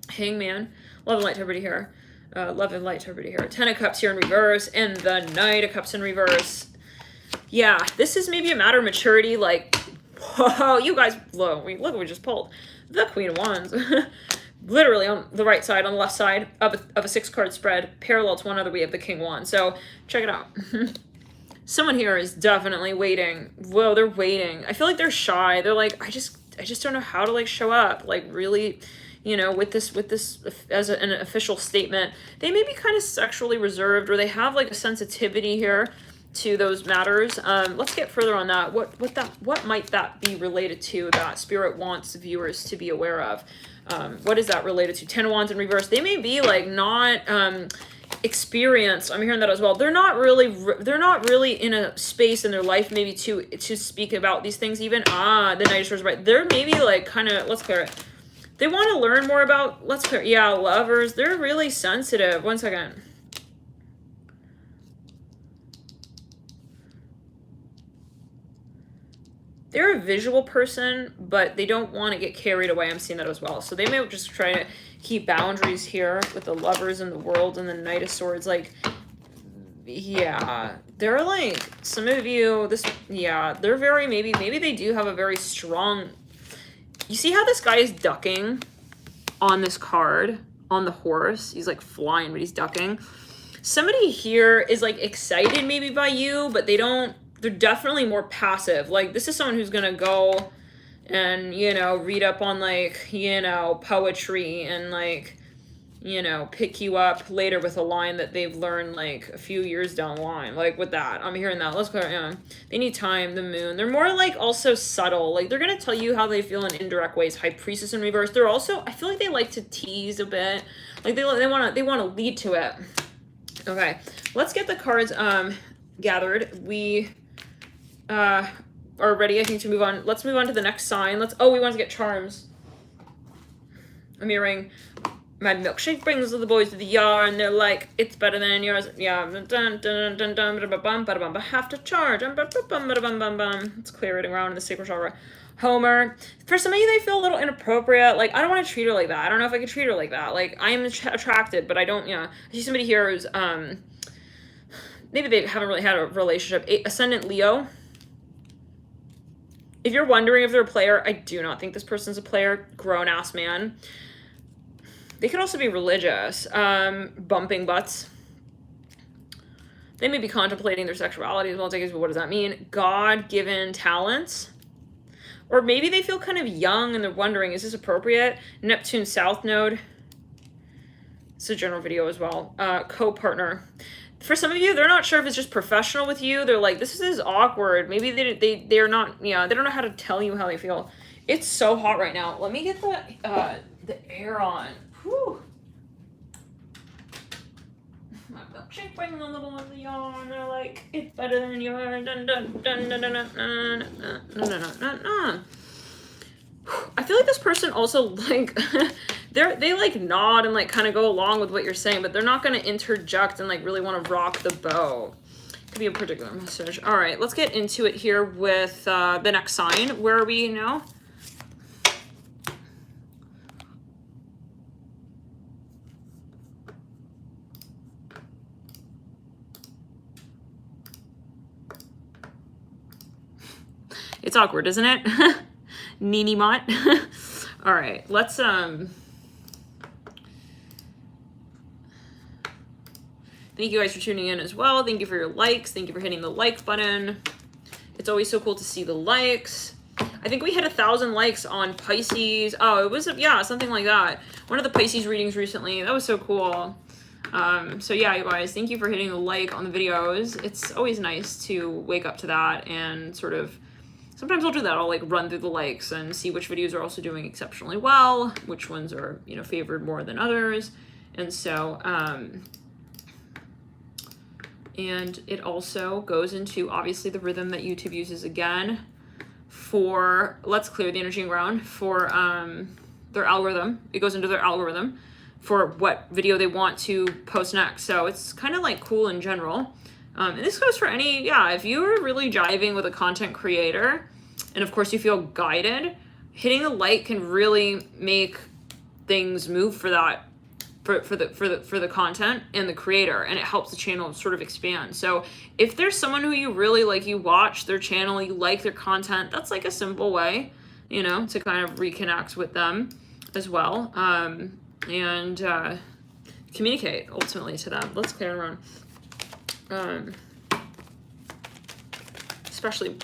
Hangman, Love and Light Turbidity here. Love and Light Turbidity here. Ten of Cups here in reverse, and the Knight of Cups in reverse. Yeah, this is maybe a matter of maturity. Like, whoa, you guys, look what we just pulled. The Queen of Wands. Literally on the right side, on the left side of a 6-card spread, parallel to one other, we have the King Wand. So check it out. Someone here is definitely waiting. Whoa, they're waiting. I feel like they're shy. They're like, I just don't know how to like show up. Like, really, you know, with this as an official statement. They may be kind of sexually reserved, or they have like a sensitivity here to those matters. Let's get further on that. What might that be related to that Spirit wants viewers to be aware of? What is that related to? Ten of Wands in reverse. They may be like not experienced. I'm hearing that as well. They're not really in a space in their life maybe to speak about these things even. The Knight of Swords, right? They're maybe like kind of, let's clear it. They want to learn more about, let's clear, yeah, Lovers. They're really sensitive. One second. They're a visual person, but they don't want to get carried away. I'm seeing that as well. So they may just try to keep boundaries here with the Lovers in the World and the Knight of Swords. Like, yeah, they're like, some of you, they're very, maybe they do have a very strong, you see how this guy is ducking on this card, on the horse? He's like flying, but he's ducking. Somebody here is like excited maybe by you, but they're definitely more passive. Like, this is someone who's gonna go and, you know, read up on like, you know, poetry and like, you know, pick you up later with a line that they've learned like a few years down the line. Like, with that, I'm hearing that. Let's go. Yeah, they need time. The Moon. They're more like also subtle. Like, they're gonna tell you how they feel in indirect ways. High Priestess in reverse. They're also, I feel like they like to tease a bit. Like, they want to lead to it. Okay, let's get the cards gathered. We are ready, I think, to move on. Let's move on to the next sign. We want to get charms. I'm hearing, my milkshake brings the boys to the yard, and they're like, it's better than yours. Yeah, dun dun dun dun dun, ba-da-bum, have to charge. Let's clear it around in the sacral chakra. Homer. For some of you, they feel a little inappropriate. Like, I don't want to treat her like that. I don't know if I could treat her like that. Like, I am attracted, but I don't, I see somebody here who's, maybe they haven't really had a relationship. Ascendant Leo. If you're wondering if they're a player, I do not think this person's a player. Grown-ass man. They could also be religious. Bumping butts. They may be contemplating their sexuality as well. But what does that mean? God-given talents. Or maybe they feel kind of young and they're wondering, is this appropriate? Neptune South Node. It's a general video as well. Co-partner. For some of you, they're not sure if it's just professional with you. They're like, this is awkward. Maybe they're not, they don't know how to tell you how they feel. It's so hot right now. Let me get the air on. Whew. My milkshake brings a little of the yawn. They're like, it's better than yours. Dun, dun, dun, dun, dun, dun, dun, dun, dun, dun. I feel like this person also like they like nod and like kind of go along with what you're saying, but they're not going to interject and like really want to rock the boat. Could be a particular message. All right, let's get into it here with the next sign. Where are we now? It's awkward, isn't it? Nini Mott. All right, let's thank you guys for tuning in as well. Thank you for your likes. Thank you for hitting the like button. It's always so cool to see the likes. I think we hit 1,000 likes on Pisces. Oh, it was, yeah, something like that. One of the Pisces readings recently. That was so cool. So yeah, you guys, thank you for hitting the like on the videos. It's always nice to wake up to that and sort of, sometimes I'll do that. I'll like run through the likes and see which videos are also doing exceptionally well, which ones are, you know, favored more than others. And so, and it also goes into obviously the rhythm that YouTube uses again for, let's clear the energy and ground, for their algorithm. It goes into their algorithm for what video they want to post next. So it's kind of like cool in general. And this goes for any, yeah, if you're really jiving with a content creator and of course you feel guided, hitting the like can really make things move for that, for the content and the creator, and it helps the channel sort of expand. So if there's someone who you really like, you watch their channel, you like their content, that's like a simple way, you know, to kind of reconnect with them as well, and communicate ultimately to them. Let's clear around. Especially,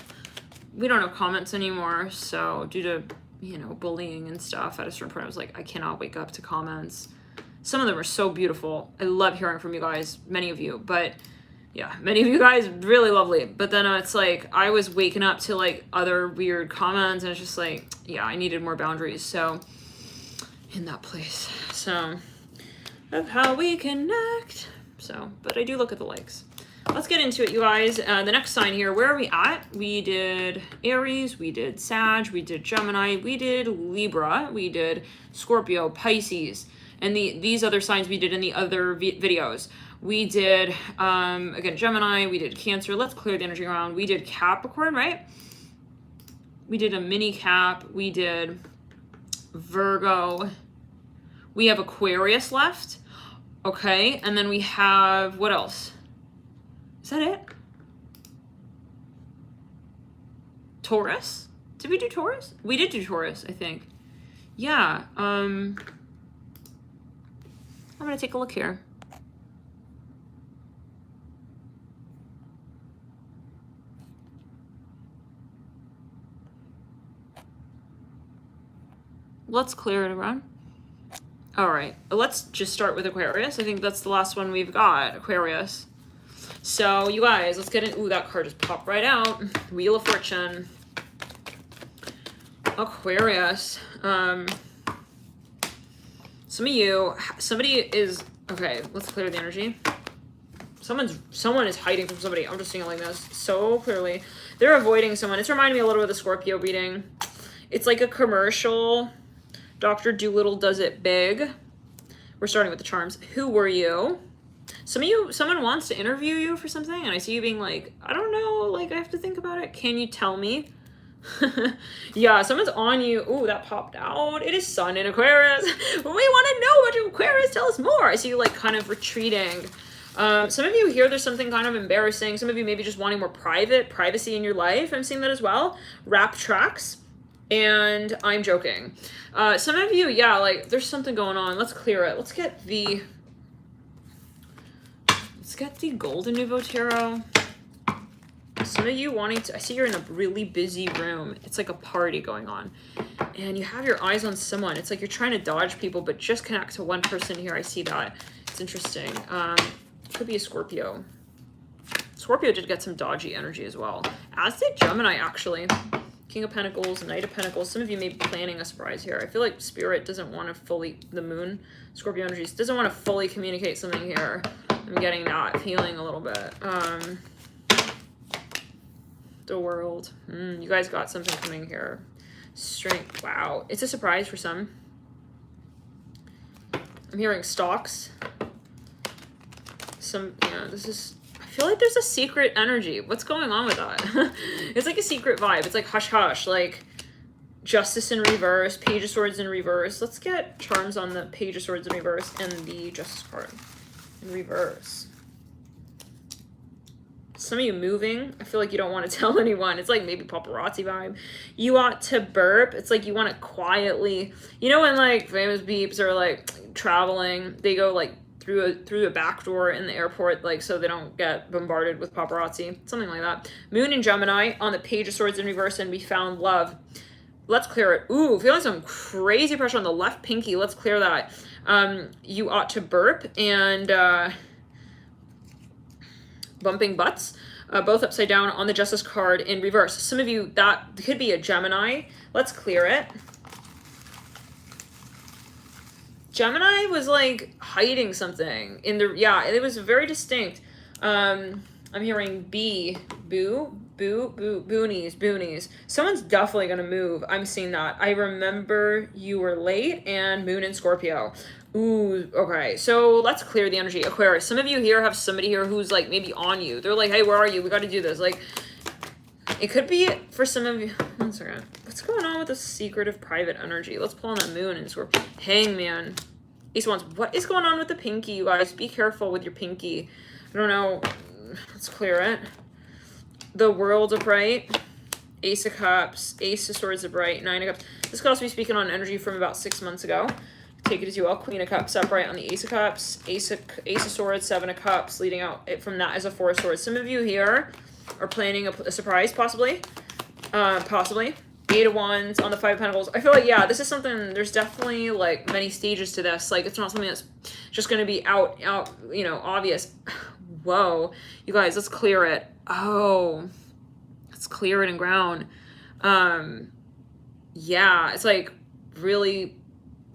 we don't have comments anymore, so due to, you know, bullying and stuff, at a certain point I was like, I cannot wake up to comments. Some of them are so beautiful. I love hearing from you guys, many of you, but yeah, many of you guys really lovely. But then it's like, I was waking up to like other weird comments and it's just like, yeah, I needed more boundaries. So in that place, so of how we connect. So, but I do look at the likes. Let's get into it, you guys. The next sign here, where are we at? We did Aries, we did Sag, we did Gemini, we did Libra, we did Scorpio, Pisces. And these other signs we did in the other videos. We did, again, Gemini, we did Cancer. Let's clear the energy around. We did Capricorn, right? We did a mini Cap. We did Virgo. We have Aquarius left. Okay, and then we have, what else? Is that it? Taurus? Did we do Taurus? We did do Taurus, I think. Yeah, I'm gonna take a look here. Let's clear it around. All right, let's just start with Aquarius. I think that's the last one we've got, Aquarius. So you guys, let's get in. Ooh, that card just popped right out. Wheel of Fortune. Aquarius. Some of you, somebody is, okay, let's clear the energy. Someone is hiding from somebody. I'm just seeing it like this so clearly. They're avoiding someone. It's reminding me a little bit of the Scorpio reading. It's like a commercial. Dr. Dolittle does it big. We're starting with the charms. Who were you? Someone wants to interview you for something, and I see you being like, I don't know, like I have to think about it. Can you tell me? Yeah, someone's on you. Ooh, that popped out. It is Sun in Aquarius. We want to know about Aquarius. Tell us more. I see you like kind of retreating. Some of you here, there's something kind of embarrassing. Some of you maybe just wanting more privacy in your life. I'm seeing that as well. Rap tracks. And I'm joking. Some of you, yeah, like there's something going on. Let's clear it. Let's get the Golden Nouveau Tarot. Some of you wanting to, I see you're in a really busy room. It's like a party going on. And you have your eyes on someone. It's like you're trying to dodge people, but just connect to one person here. I see that. It's interesting. Could be a Scorpio. Scorpio did get some dodgy energy as well. As did Gemini, actually. King of Pentacles, Knight of Pentacles. Some of you may be planning a surprise here. I feel like Spirit doesn't want to fully, the Moon, Scorpio energies, doesn't want to fully communicate something here. I'm getting that feeling a little bit. The World. You guys got something coming here. Strength. Wow. It's a surprise for some. I'm hearing stocks. Yeah, this is, I feel like there's a secret energy. What's going on with that? It's like a secret vibe. It's like hush hush, like Justice in reverse, Page of Swords in reverse. Let's get charms on the Page of Swords in reverse and the Justice card in reverse. Some of you moving. I feel like you don't want to tell anyone. It's like maybe paparazzi vibe. You ought to burp. It's like you want to quietly. You know when like famous beeps are like traveling, they go like through a back door in the airport, like so they don't get bombarded with paparazzi. Something like that. Moon and Gemini on the Page of Swords in reverse, and we found love. Let's clear it. Ooh, feeling some crazy pressure on the left pinky. Let's clear that. You ought to burp and bumping butts, both upside down on the Justice card in reverse. Some of you, that could be a Gemini. Let's clear it. Gemini was like hiding something in the, yeah, it was very distinct. I'm hearing boonies. Someone's definitely gonna move. I'm seeing that. I remember you were late, and Moon in Scorpio. Ooh, okay. So let's clear the energy. Aquarius, some of you here have somebody here who's like maybe on you. They're like, hey, where are you? We got to do this. Like, it could be for some of you. One second. What's going on with the secretive private energy? Let's pull on that Moon and Scorpio. Hangman. Ace of Wands. What is going on with the pinky, you guys? Be careful with your pinky. I don't know. Let's clear it. The World upright. Ace of Cups. Ace of Swords upright. Nine of Cups. This could also be speaking on energy from about 6 months ago. Take it as you will. Queen of Cups upright on the Ace of Cups. Ace of Swords, Seven of Cups, leading out from that as a Four of Swords. Some of you here are planning a surprise, possibly. Possibly. Eight of Wands on the Five of Pentacles. I feel like, yeah, this is something, there's definitely, like, many stages to this. Like, it's not something that's just going to be out, you know, obvious. Whoa. You guys, let's clear it. Oh. Let's clear it and ground. Yeah, it's, like, really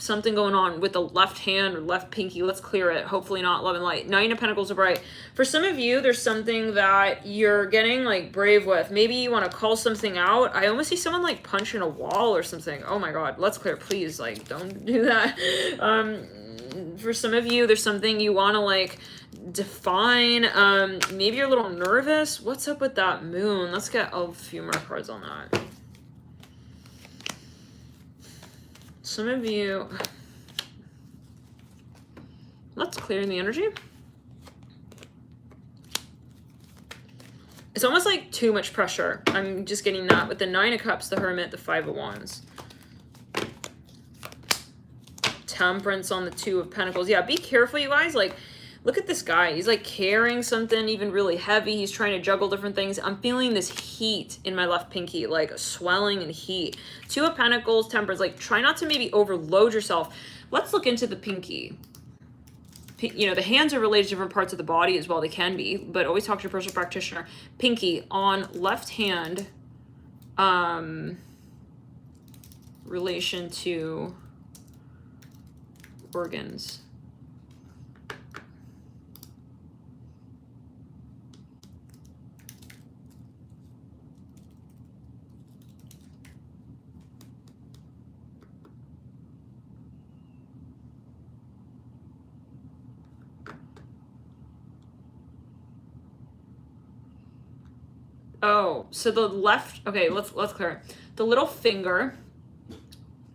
something going on with the left hand or left pinky. Let's clear it. Hopefully not love and light. Nine of Pentacles are bright. For some of you, there's something that you're getting like brave with. Maybe you want to call something out. I almost see someone like punching a wall or something. Oh my God. Let's clear. Please, like, don't do that. For some of you, there's something you want to like define. Maybe you're a little nervous. What's up with that Moon? Let's get a few more cards on that. Some of you, let's clear the energy. It's almost like too much pressure. I'm just getting that with the Nine of Cups, the Hermit, the Five of Wands. Temperance on the Two of Pentacles. Yeah, be careful, you guys. Like, look at this guy. He's like carrying something even really heavy. He's trying to juggle different things. I'm feeling this heat in my left pinky, like swelling and heat. Two of Pentacles, Temperance. Like, try not to maybe overload yourself. Let's look into the pinky. You know, the hands are related to different parts of the body as well. They can be, but always talk to your personal practitioner. Pinky on left hand, relation to organs. Oh, so the left, okay, let's clear it. The little finger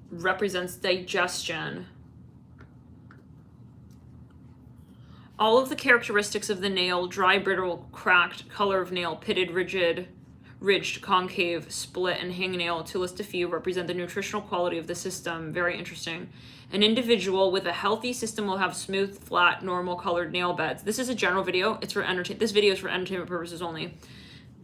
represents digestion. All of the characteristics of the nail: dry, brittle, cracked, color of nail, pitted, rigid, ridged, concave, split, and hangnail, to list a few, represent the nutritional quality of the system. Very interesting. An individual with a healthy system will have smooth, flat, normal colored nail beds. This is a general video. It's for this video is for entertainment purposes only.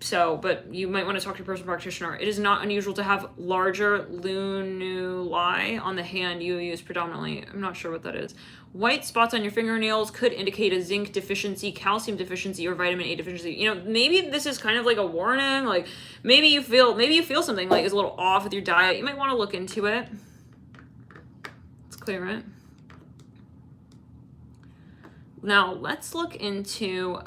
So, but you might want to talk to your personal practitioner. It is not unusual to have larger lunulae on the hand you use predominantly. I'm not sure what that is. White spots on your fingernails could indicate a zinc deficiency, calcium deficiency, or vitamin A deficiency. You know, maybe this is kind of like a warning. Like, maybe you feel something like is a little off with your diet. You might want to look into it. Let's clear it. Now, let's look into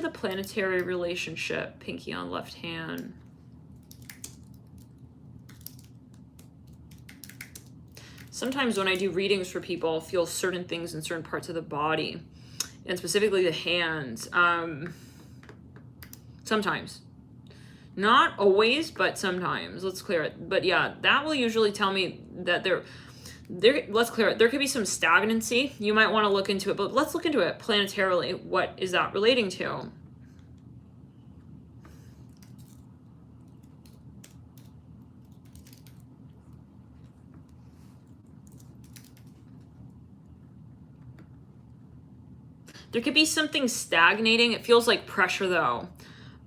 the planetary relationship, pinky on left hand. Sometimes when I do readings for people, I'll feel certain things in certain parts of the body, and specifically the hands. Sometimes. Not always, but sometimes. Let's clear it. But yeah, that will usually tell me that let's clear it. There could be some stagnancy. You might want to look into it, but let's look into it planetarily. What is that relating to? There could be something stagnating. It feels like pressure though.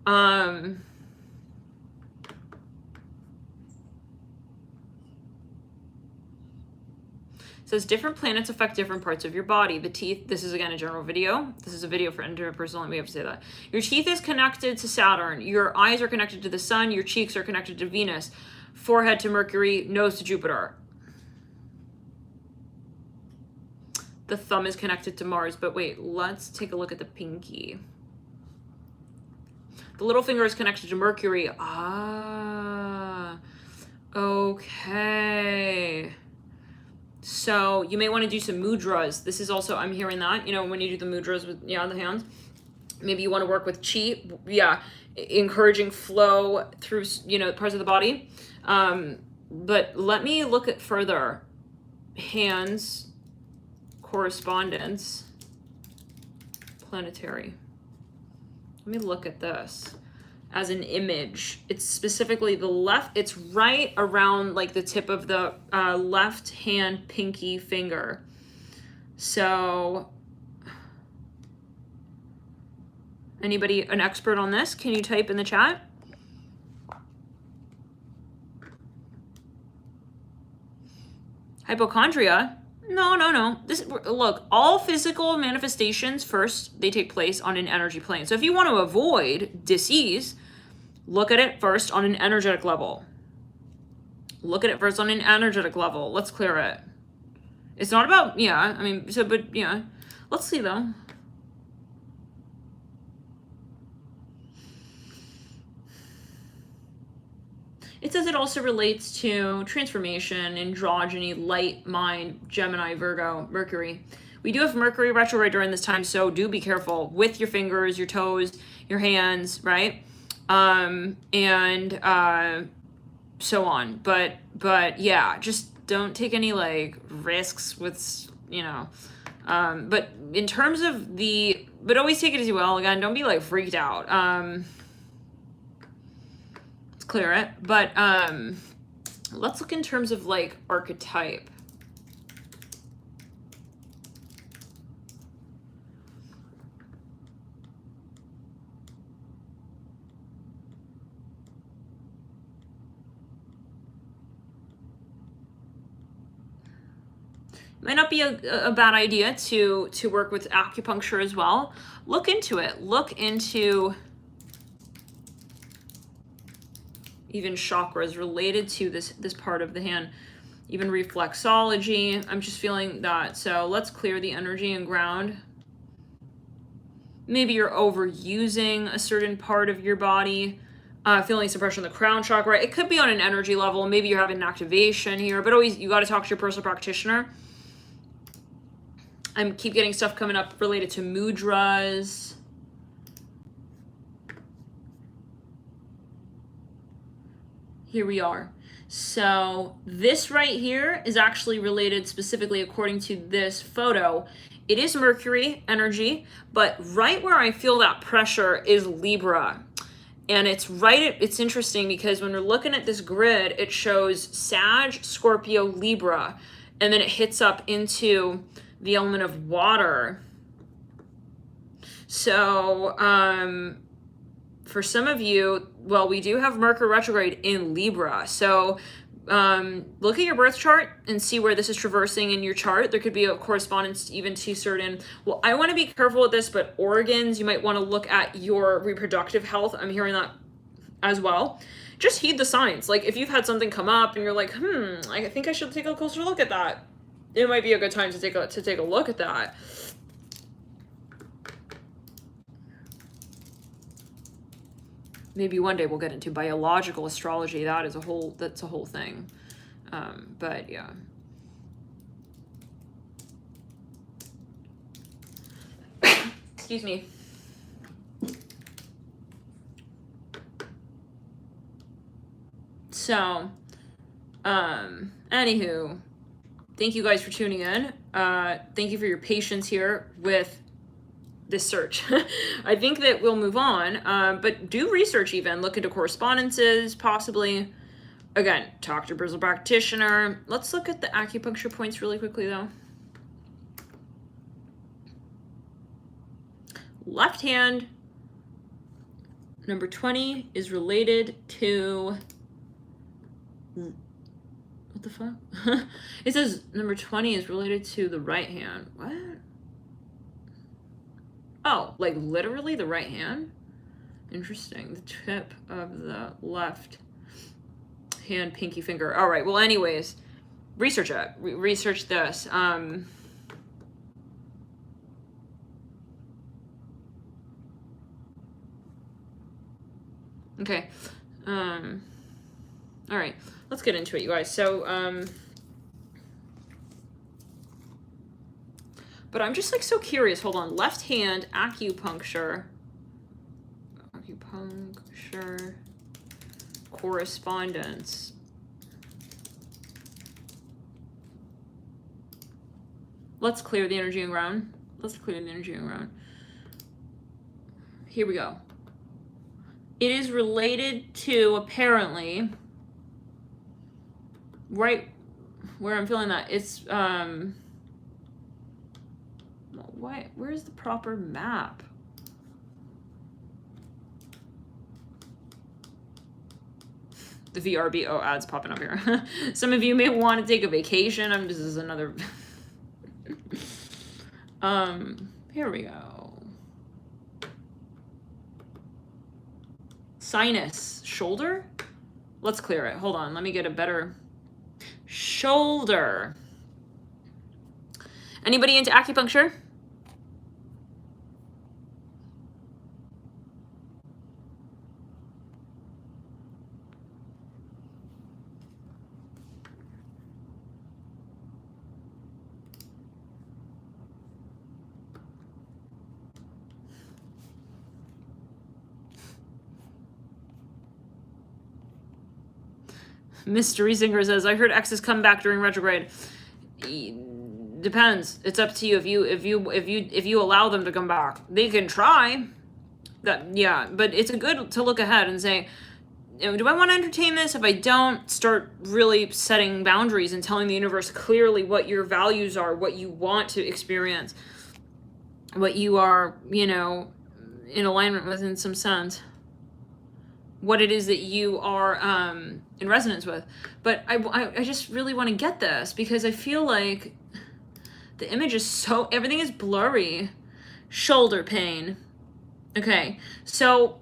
It says different planets affect different parts of your body. The teeth, this is again a general video. This is a video for interpersonal, and we have to say that. Your teeth is connected to Saturn. Your eyes are connected to the sun. Your cheeks are connected to Venus. Forehead to Mercury. Nose to Jupiter. The thumb is connected to Mars. But wait, let's take a look at the pinky. The little finger is connected to Mercury. Ah, okay. So you may want to do some mudras. This is also, I'm hearing that, you know, when you do the mudras with, the hands, maybe you want to work with chi, encouraging flow through, parts of the body. But let me look at further. Hands, correspondence, planetary. Let me look at this as an image. It's specifically the left, it's right around like the tip of the left hand pinky finger. So anybody an expert on this? Can you type in the chat? Hypochondria? No. Look, all physical manifestations first, they take place on an energy plane. So if you want to avoid disease, look at it first on an energetic level. Let's clear it. It's not about, let's see though. It says it also relates to transformation, androgyny, light, mind, Gemini, Virgo, Mercury. We do have Mercury retrograde during this time, so do be careful with your fingers, your toes, your hands, right? So on. But yeah, just don't take any like risks with, but in terms of but always take it as you will. Again, don't be like freaked out. Clear it, but let's look in terms of like archetype. Might not be a bad idea to work with acupuncture as well. Look into it. Look into even chakras related to this part of the hand, even reflexology. I'm just feeling that. So let's clear the energy and ground. Maybe you're overusing a certain part of your body, feeling suppression of the crown chakra. It could be on an energy level. Maybe you're having an activation here, but always you got to talk to your personal practitioner. I keep getting stuff coming up related to mudras. Here we are. So this right here is actually related specifically according to this photo. It is Mercury energy, but right where I feel that pressure is Libra. And it's interesting because when we're looking at this grid, it shows Sag, Scorpio, Libra, and then it hits up into the element of water. So, for some of you, well, we do have Mercury retrograde in Libra. So look at your birth chart and see where this is traversing in your chart. There could be a correspondence even to certain, well, I want to be careful with this, but organs, you might want to look at your reproductive health. I'm hearing that as well. Just heed the signs. Like if you've had something come up and you're like, I think I should take a closer look at that. It might be a good time to take a look at that. Maybe one day we'll get into biological astrology. That's a whole thing. But yeah. Excuse me. So, anywho, thank you guys for tuning in. Thank you for your patience here with this search. I think that we'll move on, but do research, even look into correspondences, possibly. Again, talk to a personal practitioner. Let's look at the acupuncture points really quickly though. Left hand, number 20 is related to, what the fuck? It says number 20 is related to the right hand. What? Oh, like literally the right hand? Interesting. The tip of the left hand, pinky finger. All right. Well, anyways, research it. Research this. Okay. All right. Let's get into it, you guys. So, but I'm just like so curious. Hold on. Left hand acupuncture. Acupuncture correspondence. Let's clear the energy and ground. Let's clear the energy and ground. Here we go. It is related to, apparently, right where I'm feeling that, it's where's the proper map? The VRBO ads popping up here. Some of you may want to take a vacation. This is another here we go. Sinus, shoulder? Let's clear it. Hold on, let me get a better shoulder. Anybody into acupuncture? Mystery Singer says, I heard exes come back during retrograde. Depends. It's up to you. If you allow them to come back, they can try. That, yeah, but it's good to look ahead and say, do I want to entertain this? If I don't, start really setting boundaries and telling the universe clearly what your values are, what you want to experience, what you are, in alignment with in some sense, what it is that you are in resonance with. But I just really want to get this because I feel like the image is everything is blurry. Shoulder pain. Okay, so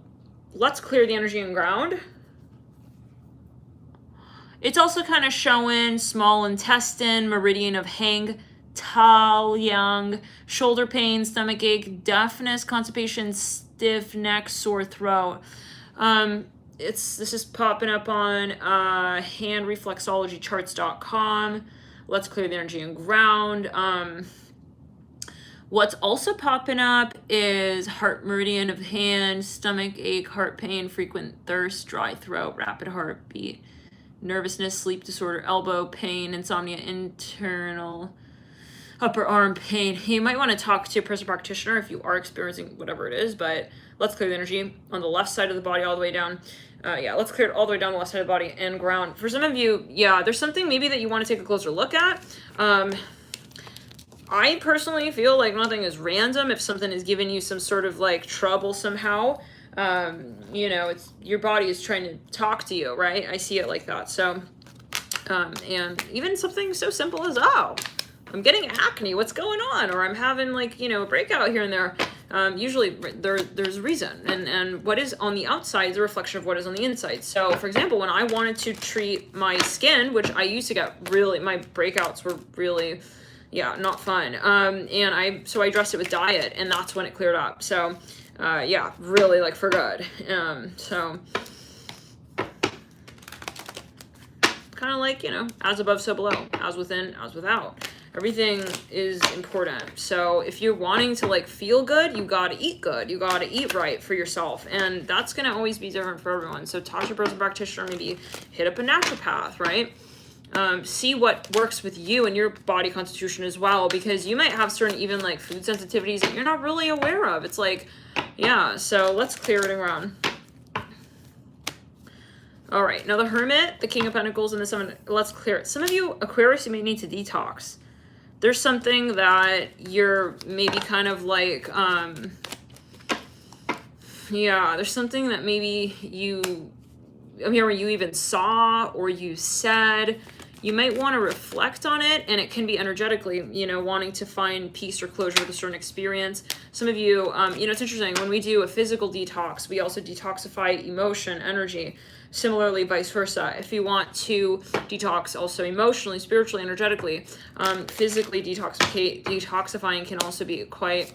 let's clear the energy and ground. It's also kind of showing small intestine, meridian of Hang Taoyang, shoulder pain, stomach ache, deafness, constipation, stiff neck, sore throat. This is popping up on handreflexologycharts.com. Let's clear the energy and ground. What's also popping up is heart meridian of hand, stomach ache, heart pain, frequent thirst, dry throat, rapid heartbeat, nervousness, sleep disorder, elbow pain, insomnia, internal upper arm pain. You might want to talk to a personal practitioner if you are experiencing whatever it is, but let's clear the energy on the left side of the body all the way down. Let's clear it all the way down the left side of the body and ground. For some of you, there's something maybe that you want to take a closer look at. I personally feel like nothing is random. If something is giving you some sort of like trouble somehow, it's your body is trying to talk to you, right? I see it like that. So, and even something so simple as, I'm getting acne, what's going on? Or I'm having like, a breakout here and there. Usually there's a reason. And what is on the outside is a reflection of what is on the inside. So for example, when I wanted to treat my skin, which I used to get my breakouts were really, not fun. So I addressed it with diet and that's when it cleared up. So, really like for good. So kind of like, as above, so below, as within, as without. Everything is important. So if you're wanting to like feel good, you gotta eat good. You gotta eat right for yourself. And that's gonna always be different for everyone. So talk to a personal practitioner, maybe hit up a naturopath, right? See what works with you and your body constitution as well, because you might have certain even like food sensitivities that you're not really aware of. It's like, yeah, so let's clear it around. All right, now the Hermit, the King of Pentacles, and the Seven, let's clear it. Some of you, Aquarius, you may need to detox. There's something that you're maybe kind of like, yeah, there's something that maybe I'm hearing you even saw or you said. You might want to reflect on it, and it can be energetically, you know, wanting to find peace or closure with a certain experience. Some of you, you know, it's interesting, when we do a physical detox, we also detoxify emotion, energy. Similarly, vice versa. If you want to detox also emotionally, spiritually, energetically, physically detoxifying can also be quite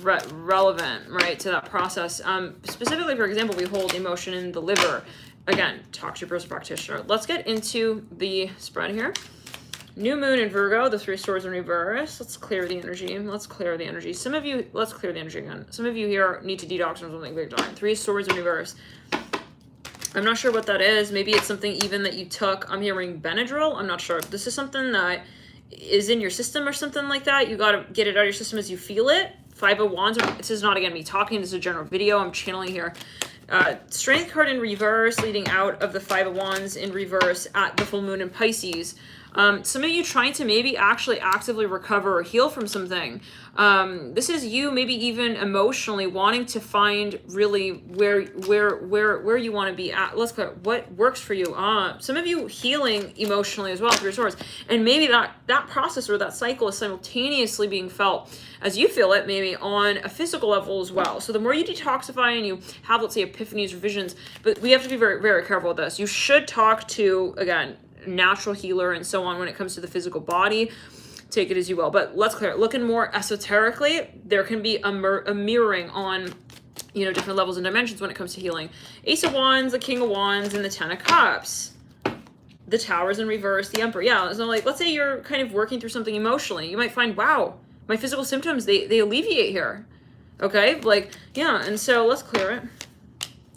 relevant, right, to that process. Specifically, for example, we hold emotion in the liver. Again, talk to your personal practitioner. Let's get into the spread here. New moon in Virgo, the Three Swords in reverse. Let's clear the energy. Let's clear the energy. Some of you, let's clear the energy again. Some of you here need to detox from something big time. Three Swords in reverse. I'm not sure what that is. Maybe it's something even that you took. I'm hearing Benadryl. I'm not sure. This is something that is in your system or something like that. You got to get it out of your system as you feel it. Five of Wands. This is not, again, me talking. This is a general video I'm channeling here. Strength card in reverse, leading out of the Five of Wands in reverse at the full moon in Pisces. Some of you trying to maybe actually actively recover or heal from something. This is you maybe even emotionally wanting to find really where you want to be at. Let's clear what works for you. Some of you healing emotionally as well through your swords, and maybe that process or that cycle is simultaneously being felt as you feel it, maybe on a physical level as well. So the more you detoxify and you have, let's say, epiphanies or visions, but we have to be very, very careful with this. You should talk to, again, natural healer and so on when it comes to the physical body. Take it as you will, but let's clear it. Looking more esoterically, there can be a mirroring on, you know, different levels and dimensions when it comes to healing. Ace of Wands, the King of Wands, and the Ten of Cups. The Towers in reverse, the Emperor. Yeah, so like, let's say you're kind of working through something emotionally. You might find, wow, my physical symptoms, they alleviate here. Okay, like, yeah, and so let's clear it.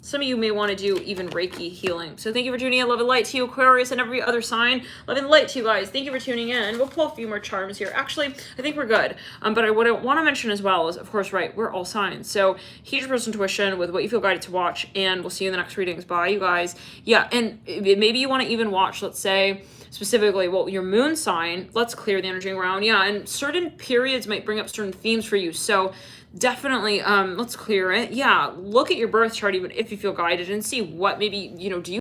Some of you may want to do even Reiki healing. So thank you for tuning in. Love and light to you, Aquarius, and every other sign. Love and light to you guys. Thank you for tuning in. We'll pull a few more charms what I think we're good. But what I want to mention as well is, of course, right, we're all signs. So heed your personal intuition with what you feel guided to watch, and we'll see you in the next readings. Bye, you guys. Yeah, and maybe you want to even watch, let's say, specifically, well, your moon sign. Let's clear the energy around. Yeah, and certain periods might bring up certain themes for you. So definitely, let's clear it. Yeah, look at your birth chart even if you feel guided and see what maybe, you know, do you